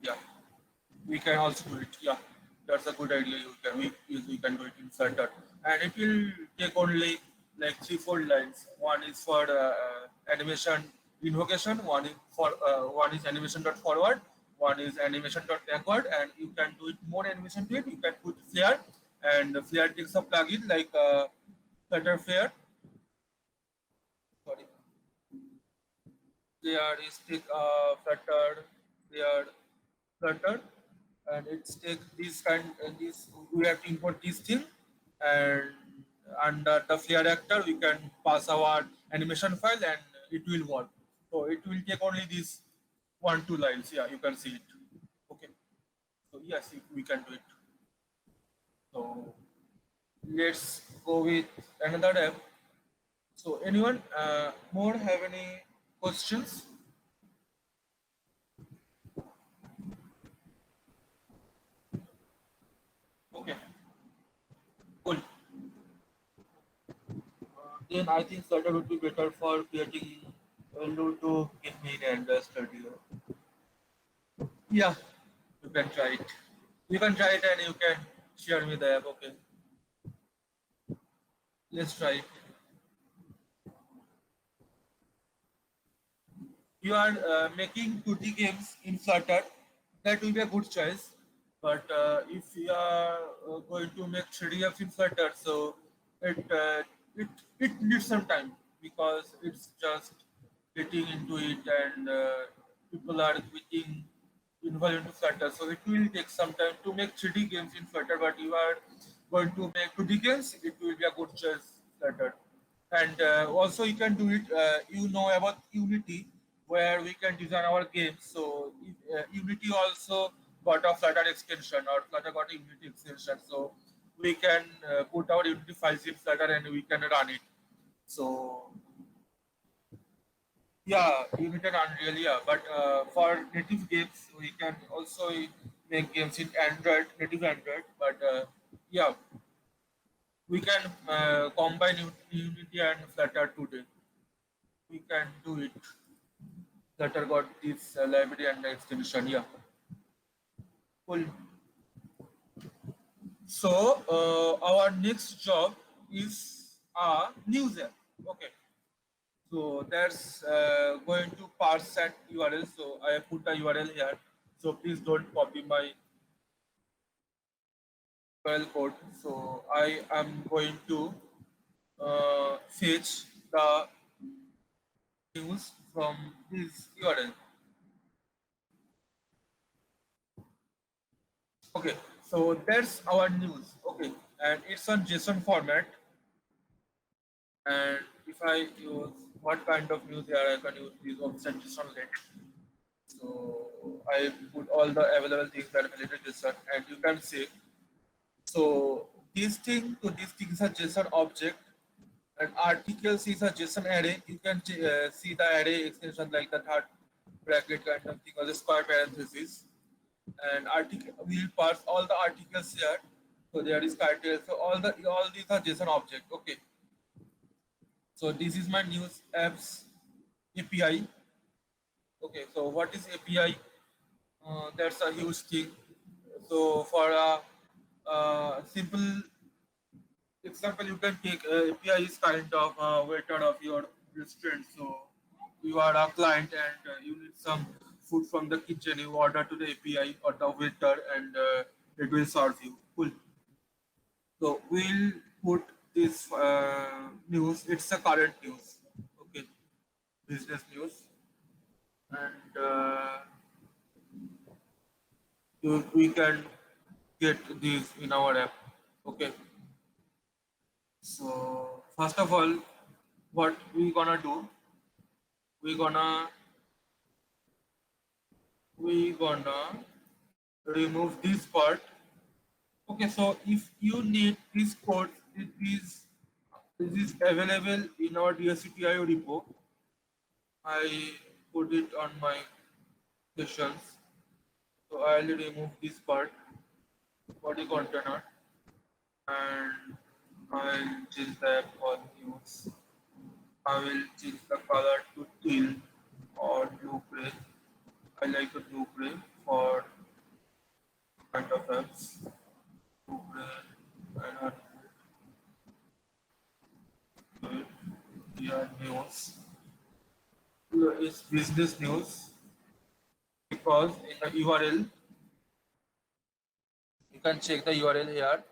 [SPEAKER 1] yeah, we can also do it. Yeah, that's a good idea. We can do it in Flutter, and it will take only like 3 4 lines. One is for animation invocation. One is animation dot forward. One is animation dot backward, and you can do it more animation to it. You can put flare, and the flare takes a plugin like Flutter Flare. Sorry, there is take Flutter, there Flutter, and it's take this kind this we have to import this thing, and under the flare actor we can pass our animation file and it will work. So it will take only these 1 2 lines. Yeah, you can see it. Okay. So yes, we can do it. So let's go with another app. So anyone more have any questions? Okay, cool. Then I think Flutter would be better for creating a load to give me an the studio. Yeah, you can try it. You can try it and you can share me the app. Okay, let's try it. You are making 2D games in Flutter, that will be a good choice. But if you are going to make 3D apps in Flutter, so it uh, it it needs some time because it's just getting into it and people are getting involved into Flutter. So it will take some time to make 3D games in Flutter. But you are going to make 2D games, it will be a good choice Flutter. And also you can do it. You know about Unity, where we can design our games. So Unity also got a Flutter extension, or Flutter got a Unity extension. So we can put our Unity files in Flutter and we can run it. So yeah, Unity and Unreal, yeah. But for native games, we can also make games in Android, native Android. But yeah, we can combine Unity and Flutter today. We can do it. Flutter got this library and extension. Yeah, cool. So our next job is a news app. Okay. So that's going to parse that URL. So I have put a URL here. So please don't copy my URL code. So I am going to fetch the news from this URL. Okay, so that's our news. Okay, and it's on JSON format. And if I use what kind of news here, I can use these option JSON let. So I put all the available things that are related to JSON, and you can see. So this thing to this thing is a JSON object, and articles is a JSON array. You can see the array extension like the third bracket kind of thing or the square parenthesis. And article will parse all the articles here. So there is title. So all these are JSON object. Okay. So this is my news apps API. Okay. So what is API? That's a huge thing. So for a simple example, you can take API is kind of a waiter of your restaurant. So you are a client and you need some food from the kitchen. You order to the API or the waiter, and it will serve you. Cool. So we'll put this news. It's a current news. Okay, business news, and we can get these in our app. Okay. So first of all, what we gonna do? We gonna we gonna remove this part. Okay. So if you need this code, it is available in our DSCTIO repo. I put it on my sessions. So I'll remove this part, body container, and I'll change the app on news. I will change the color to teal or blue gray. I like the blue gray for kind of apps. Blue gray and good. Yeah, news. Here is business news because in the URL you can check the URL here.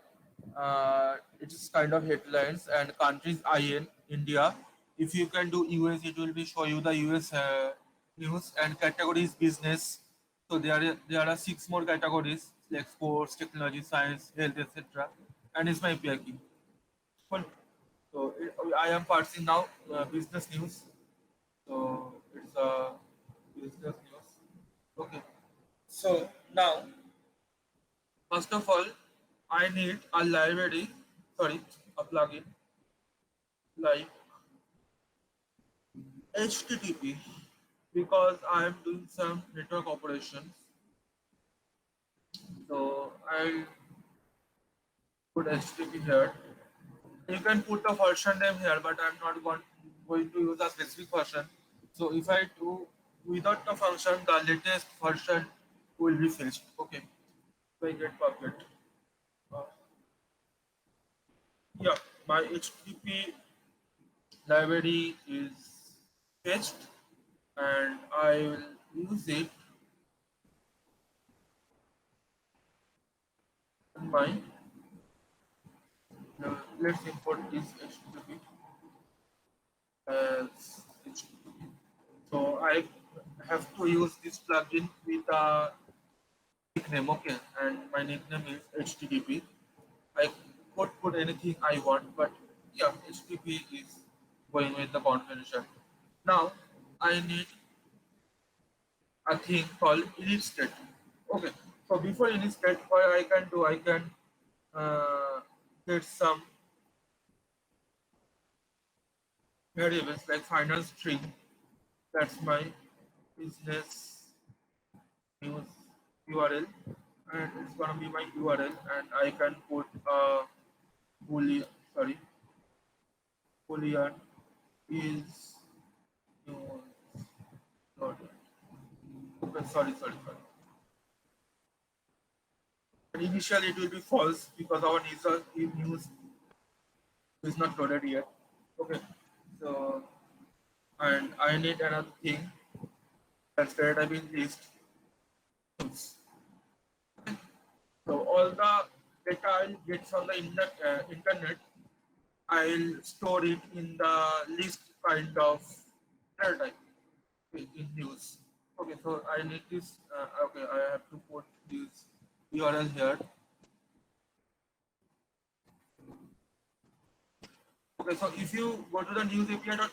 [SPEAKER 1] It is kind of headlines and countries IN India. If you can do US, it will be show you the US news and categories business. So there are six more categories like sports, technology, science, health, etc. And it's my API key. Fun. So I am parsing now business news. So it's business news. Okay. So now first of all, I need a library, sorry, a plugin like HTTP because I am doing some network operations. So I'll put HTTP here. You can put the version name here, but I'm not going to use a specific version. So if I do without the function, the latest version will be fetched. Okay, so I get Puppet. Uh, yeah, my HTTP library is fetched and I will use it in my let's import this HTTP as HTTP. So I have to use this plugin with a nickname, okay, and my nickname is HTTP. I could put anything I want, but yeah, HTTP is going with the configuration. Now I need a thing called init state. Okay, so before init state, what I can do, I can get some variables like final string. That's my business news URL, and it's gonna be my URL, and I can put a boolean. Sorry, boolean is news. Okay, sorry. And initially it will be false because our news is not loaded yet. Okay, so and I need another thing that's database list. So all the data I'll get from the internet, I'll store it in the list kind of data type in news. Okay, so I need this. Okay, I have to put this URL here. Okay, so if you go to the news API.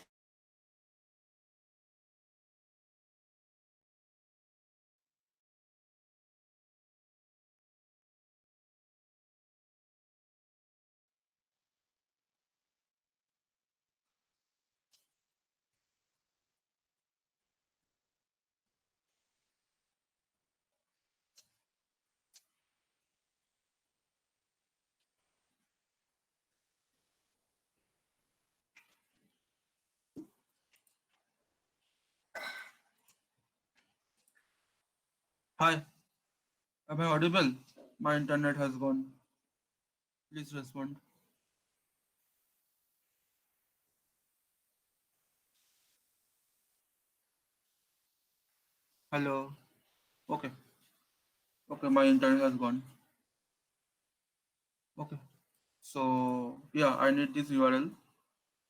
[SPEAKER 1] Hi, am I audible? My internet has gone. Please respond. Hello. Okay. Okay, my internet has gone. Okay. So yeah, I need this URL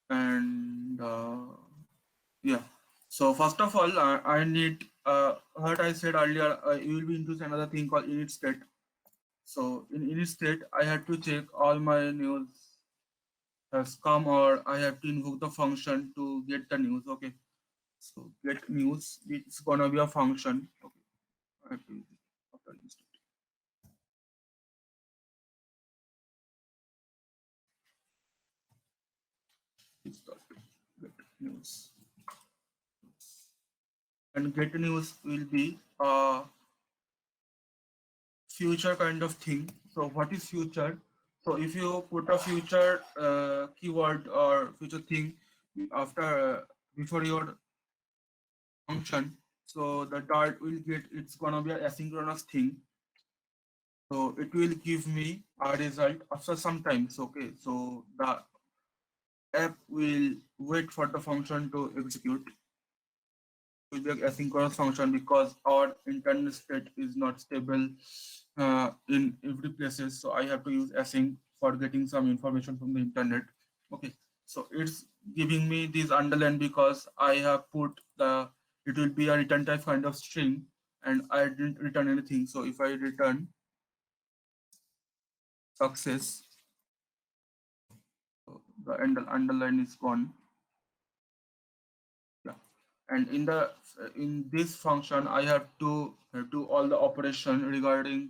[SPEAKER 1] and yeah. So first of all, I need what I said earlier. You will be introduced another thing called init state. So in init state, I had to check all my news has come, or I have to invoke the function to get the news. Okay. So get news. It's gonna be a function. Okay. I have to use it after init state. It's dot get news, and get news will be a future kind of thing. So what is future? So if you put a future keyword or future thing after before your function, so the dart will get, it's gonna be a asynchronous thing. So it will give me a result after some time. So okay, so the app will wait for the function to execute. Will be a asynchronous function because our internet state is not stable in every places. So I have to use async for getting some information from the internet. Okay, so it's giving me this underline because I have put the, it will be a return type kind of string, and I didn't return anything. So if I return success, so the underline is gone. Yeah, and in this function I have to do all the operation regarding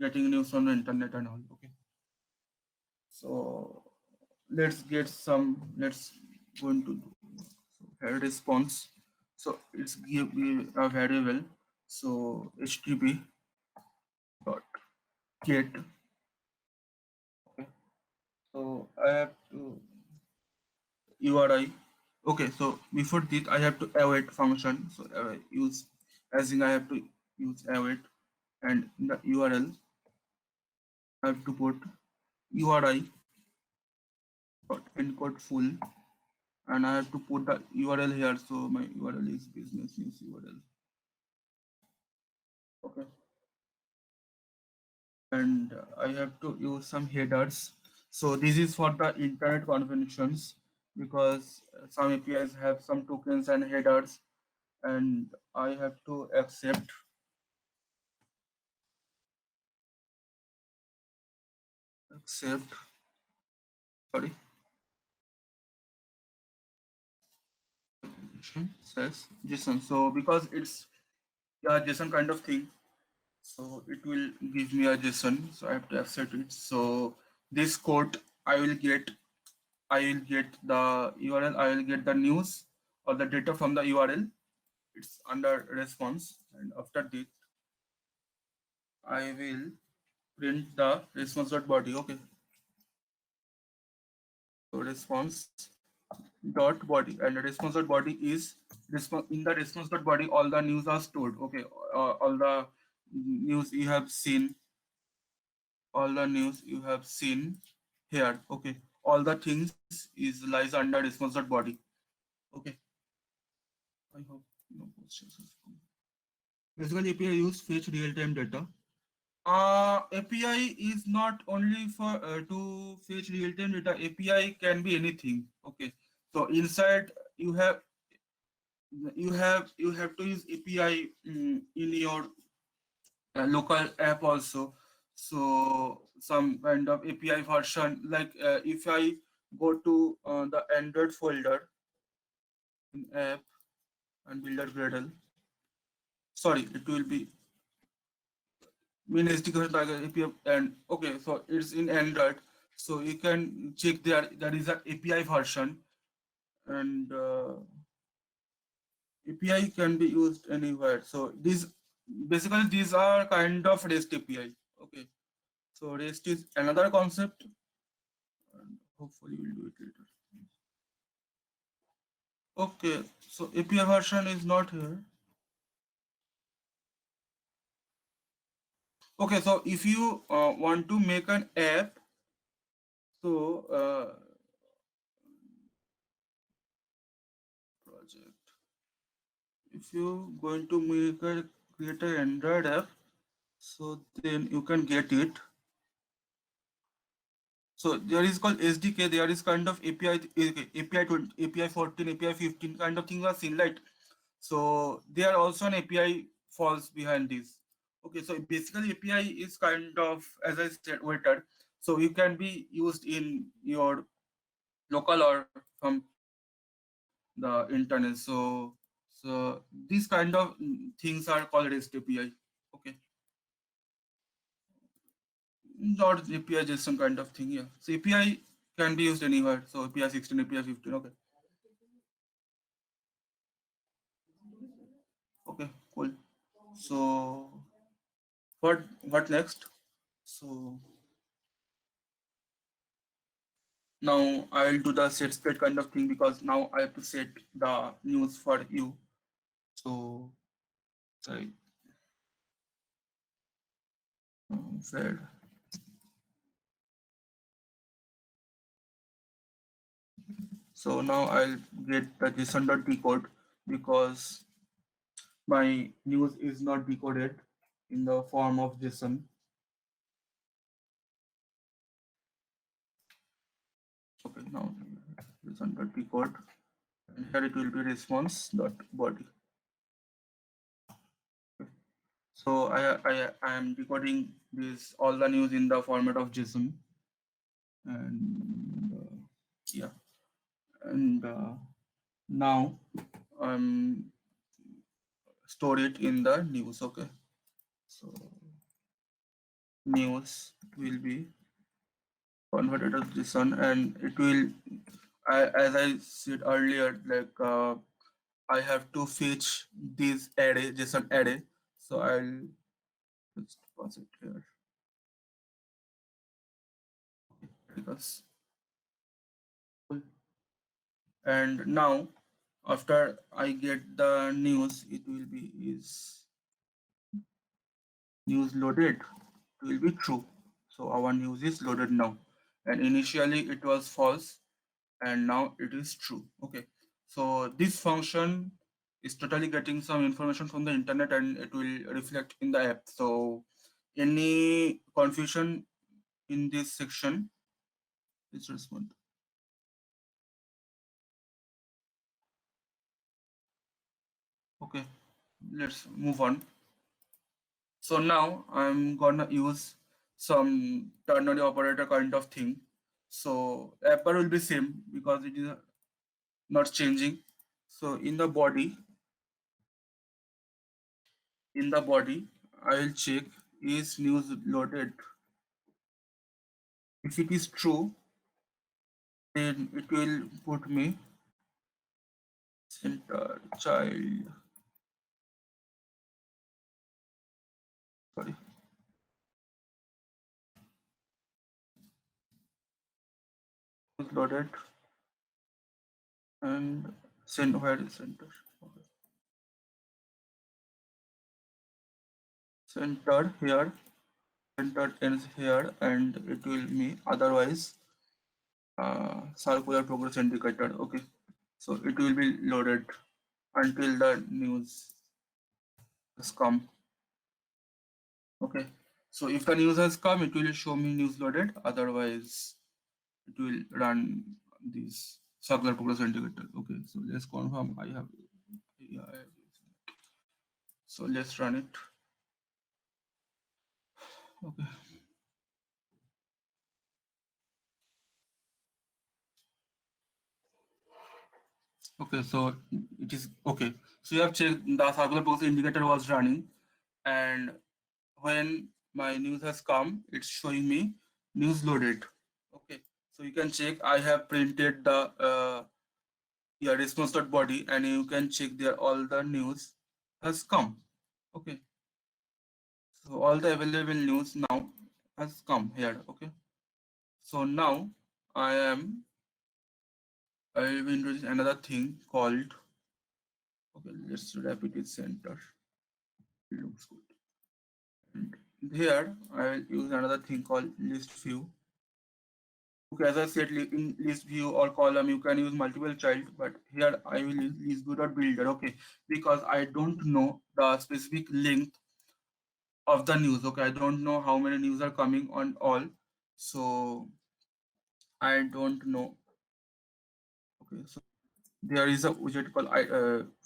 [SPEAKER 1] getting news from the internet and all. Okay, so let's get some, let's going to do a response. So it's give me a variable. So http dot get. Okay, so I have to URI. Okay, so before this I have to await function. So use, as in I have to use await, and in the URL I have to put URI dot encode full, and I have to put the URL here. So my URL is business news URL. Okay, and I have to use some headers. So this is for the internet conventions, because some APIs have some tokens and headers, and I have to accept, sorry, says JSON. So because it's a JSON kind of thing, so it will give me a JSON. So I have to accept it. So this code I will get, I will get the URL, I will get the news or the data from the URL. It's under response, and after that I will print the response.body. Okay, so response dot body, and the response.body is response, in the response.body all the news are stored. Okay, all the news you have seen, all the news you have seen here. Okay, all the things is lies under response.body. Okay, I hope no questions have come. Basically API use fetch real-time data. API is not only for to fetch real-time data. API can be anything. Okay, so inside you have to use API in your local app also. So some kind of API version, like if I go to the Android folder in app and builder Gradle, sorry, it will be main SDK API, and okay, so it's in Android. So you can check there is an API version, and API can be used anywhere. So these basically these are kind of REST API. Okay, so REST is another concept, and hopefully we'll do it later. Okay, so API version is not here. Okay, so if you want to make an app, so project. If you going to make a create an Android app, so then you can get it. So there is called SDK. There is kind of API, API 20, API 14, API 15 kind of thing are seen, right? So there also an API falls behind this. Okay, so basically API is kind of, as I said, weighted. So you can be used in your local or from the internet. So these kind of things are called REST API. Okay, not API JSON kind of thing. Yeah. So API can be used anywhere. So API 16, API 15. Okay. Okay. Cool. So what next? So now I'll do the set spread kind of thing because now I have to set the news for you. So sorry, fed. So now I'll get the JSON.d code because my news is not decoded in the form of JSON. Okay, now JSON.d code, and here it will be response.body. So I am decoding this all the news in the format of JSON, and yeah, and now I'm store it in the news. Okay, so news will be converted to JSON, and it will, as I said earlier, like I have to fetch this array, JSON array. So I'll just pass it here because, and now after I get the news, it will be is news loaded. It will be true. So our news is loaded now, and initially it was false, and now it is true. Okay, so this function is totally getting some information from the internet and it will reflect in the app. So any confusion in this section, please respond. Okay, let's move on. So now I'm gonna use some ternary operator kind of thing. So app bar will be same because it is not changing. So in the body, I'll check is news loaded. If it is true, then it will put me center child. Sorry, is loaded and send where is center. Okay. Center here, center ends here, and it will be otherwise circular progress indicator. Okay, so it will be loaded until the news has come. Okay, so if the news has come, it will show me news loaded. Otherwise, it will run this circular progress indicator. Okay, so let's confirm I have. Yeah, I have. So let's run it. Okay. Okay, so it is okay. So you have checked the circular progress indicator was running, and when my news has come, it's showing me news loaded. Okay, so you can check. I have printed the yeah response.body, and you can check there all the news has come. Okay, so all the available news now has come here. Okay, so now I am I will introduce another thing called, okay, let's repeat it center. It looks good. And here I will use another thing called list view. Okay, as I said, in list view or column, you can use multiple child, but here I will use list view dot builder. Okay, because I don't know the specific length of the news. Okay, I don't know how many news are coming on all, so I don't know. Okay, so there is a widget called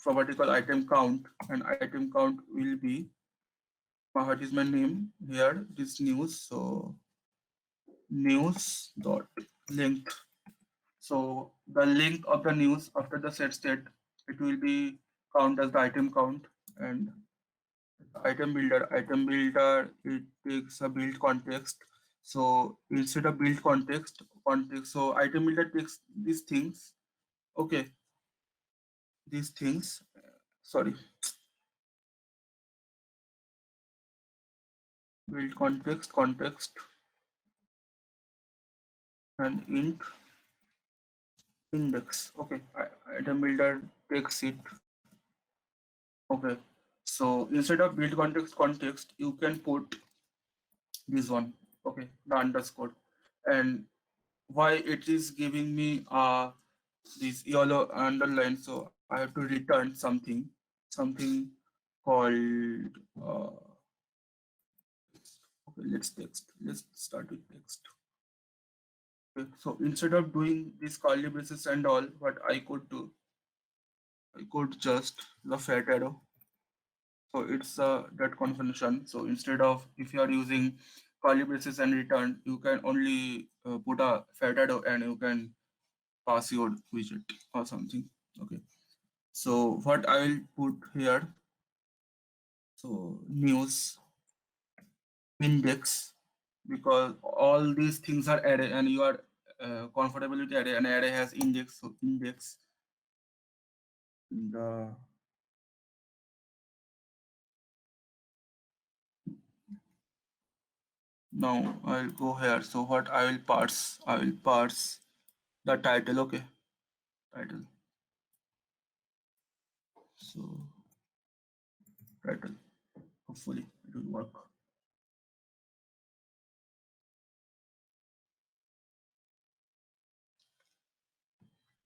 [SPEAKER 1] property called item count, and item count will be what is my name here. It is news, so news dot length. So the length of the news after the set state, it will be count as the item count. And item builder, it takes a build context. So instead of build context, so item builder takes these things. Okay, these things. Sorry, build context, and int index. Okay, item builder takes it. Okay, so instead of build context, you can put this one. Okay, the underscore. And why it is giving me this yellow underline, so I have to return something called okay, let's start with text. Okay, so instead of doing this curly braces and all, what I could do, I could just the fat arrow. So it's that convention. So instead of, if you are using curly braces and return, you can only put a fat arrow and you can pass your widget or something. Okay. So what I will put here, so news index, because all these things are array and you are comfortable with array, and array has index. So index, the now I'll go here. So what I will parse the title. Okay, title. So title. Hopefully it will work.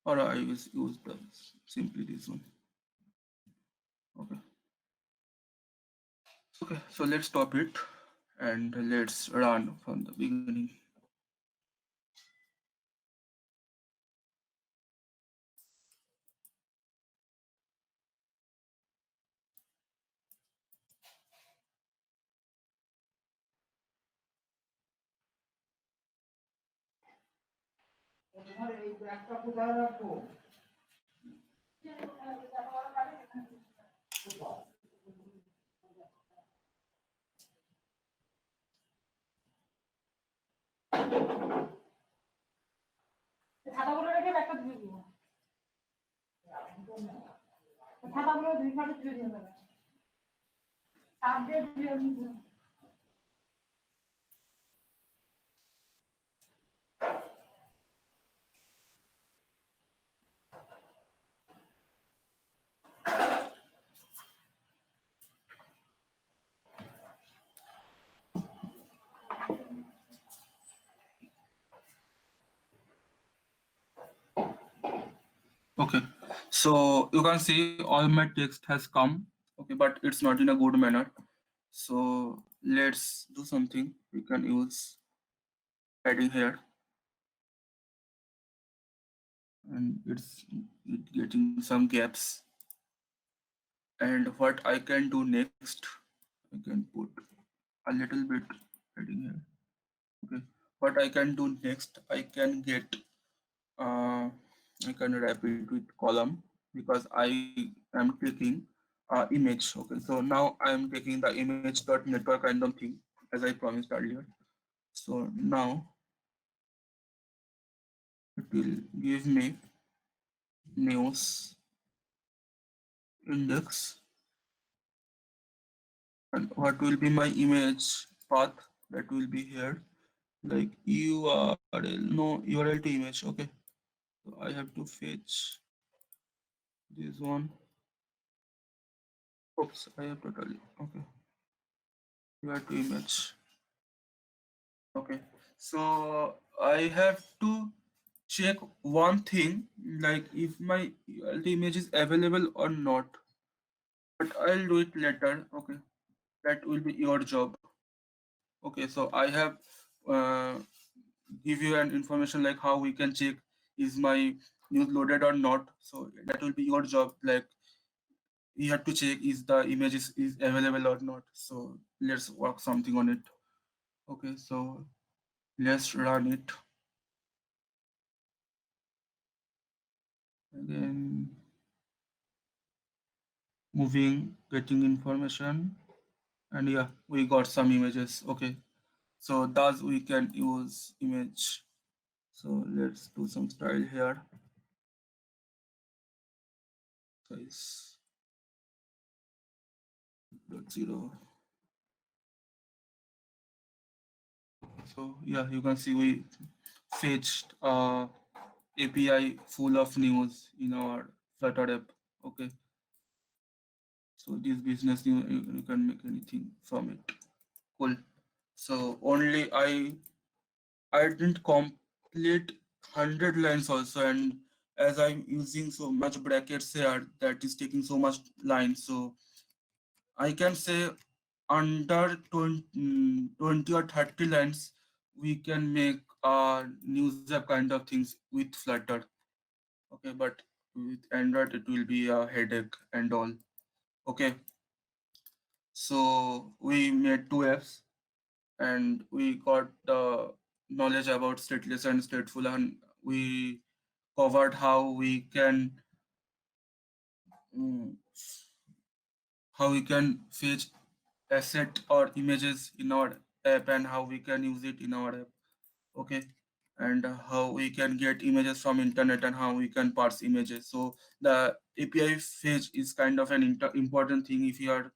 [SPEAKER 1] Or I use the simply this one. Okay. Okay. So let's stop it and let's run from the beginning.
[SPEAKER 2] ছাতাগুলো রেখে ব্যাগটা ধুয়ে দিব ছাতাগুলো ধুয়ে খাটে ধুয়ে দিয়ে দেবে সাপ দিয়ে ধুয়ে
[SPEAKER 1] Okay, so you can see all my text has come. Okay, but it's not in a good manner. So let's do something. We can use padding here, and it's getting some gaps. And what I can do next, I can put a little bit padding here. Okay, what I can do next, uh, I can wrap it with column, because I am taking image. Okay, so now I am taking the image dot network random thing as I promised earlier. So now it will give me news index, and what will be my image path, that will be here, like URL, no URL to image. Okay, so I have to fetch this one. Oops, I have totally okay. URL to image. Okay, so I have to check one thing, like if my URL image is available or not, but I'll do it later. Okay, that will be your job. Okay, so I have uh, give you an information like how we can check is my news loaded or not. So that will be your job. Like you have to check is the image is available or not. So let's work something on it. Okay, so let's run it again. Moving, getting information, and yeah, we got some images. Okay, so thus we can use image. So let's do some style here. Size dot zero. So yeah, you can see we fetched API full of news in our Flutter app. Okay, so this business you can make anything from it. Cool. So only I didn't complete 100 lines also, and as I'm using so much brackets here, that is taking so much lines. So I can say under 20 or 30 lines, we can make news app kind of things with Flutter. Okay, but with Android, it will be a headache and all. Okay, so we made two apps and we got the knowledge about stateless and stateful, and we covered mm, how we can fetch asset or images in our app and how we can use it in our app. Okay, and how we can get images from internet and how we can parse images. So the API fetch is kind of an important thing if you are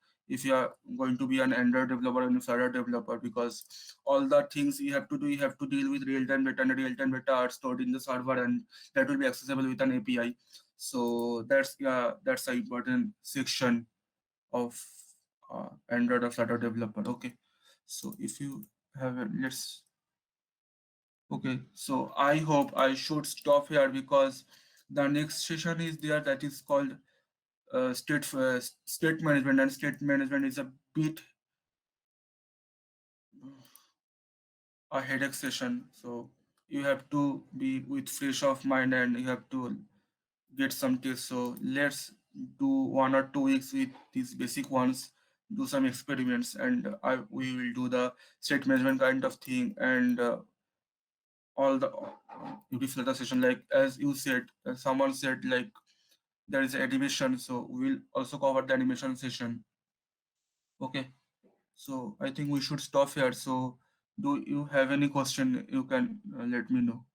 [SPEAKER 1] going to be an Android developer and a Flutter developer, because all the things you have to do, you have to deal with real-time data, and real-time data are stored in the server and that will be accessible with an API. So that's an important section of Android or Flutter developer. Okay, so if you have a, let's okay, so I hope I should stop here because the next session is there that is called state management, and state management is a bit a headache session. So you have to be with fresh of mind and you have to get some tips. So let's do 1 or 2 weeks with these basic ones, do some experiments, and I we will do the state management kind of thing and all the beautiful data session. Like as you said, someone said like there is animation, so we'll also cover the animation session. Okay, so I think we should stop here. So do you have any question? You can let me know.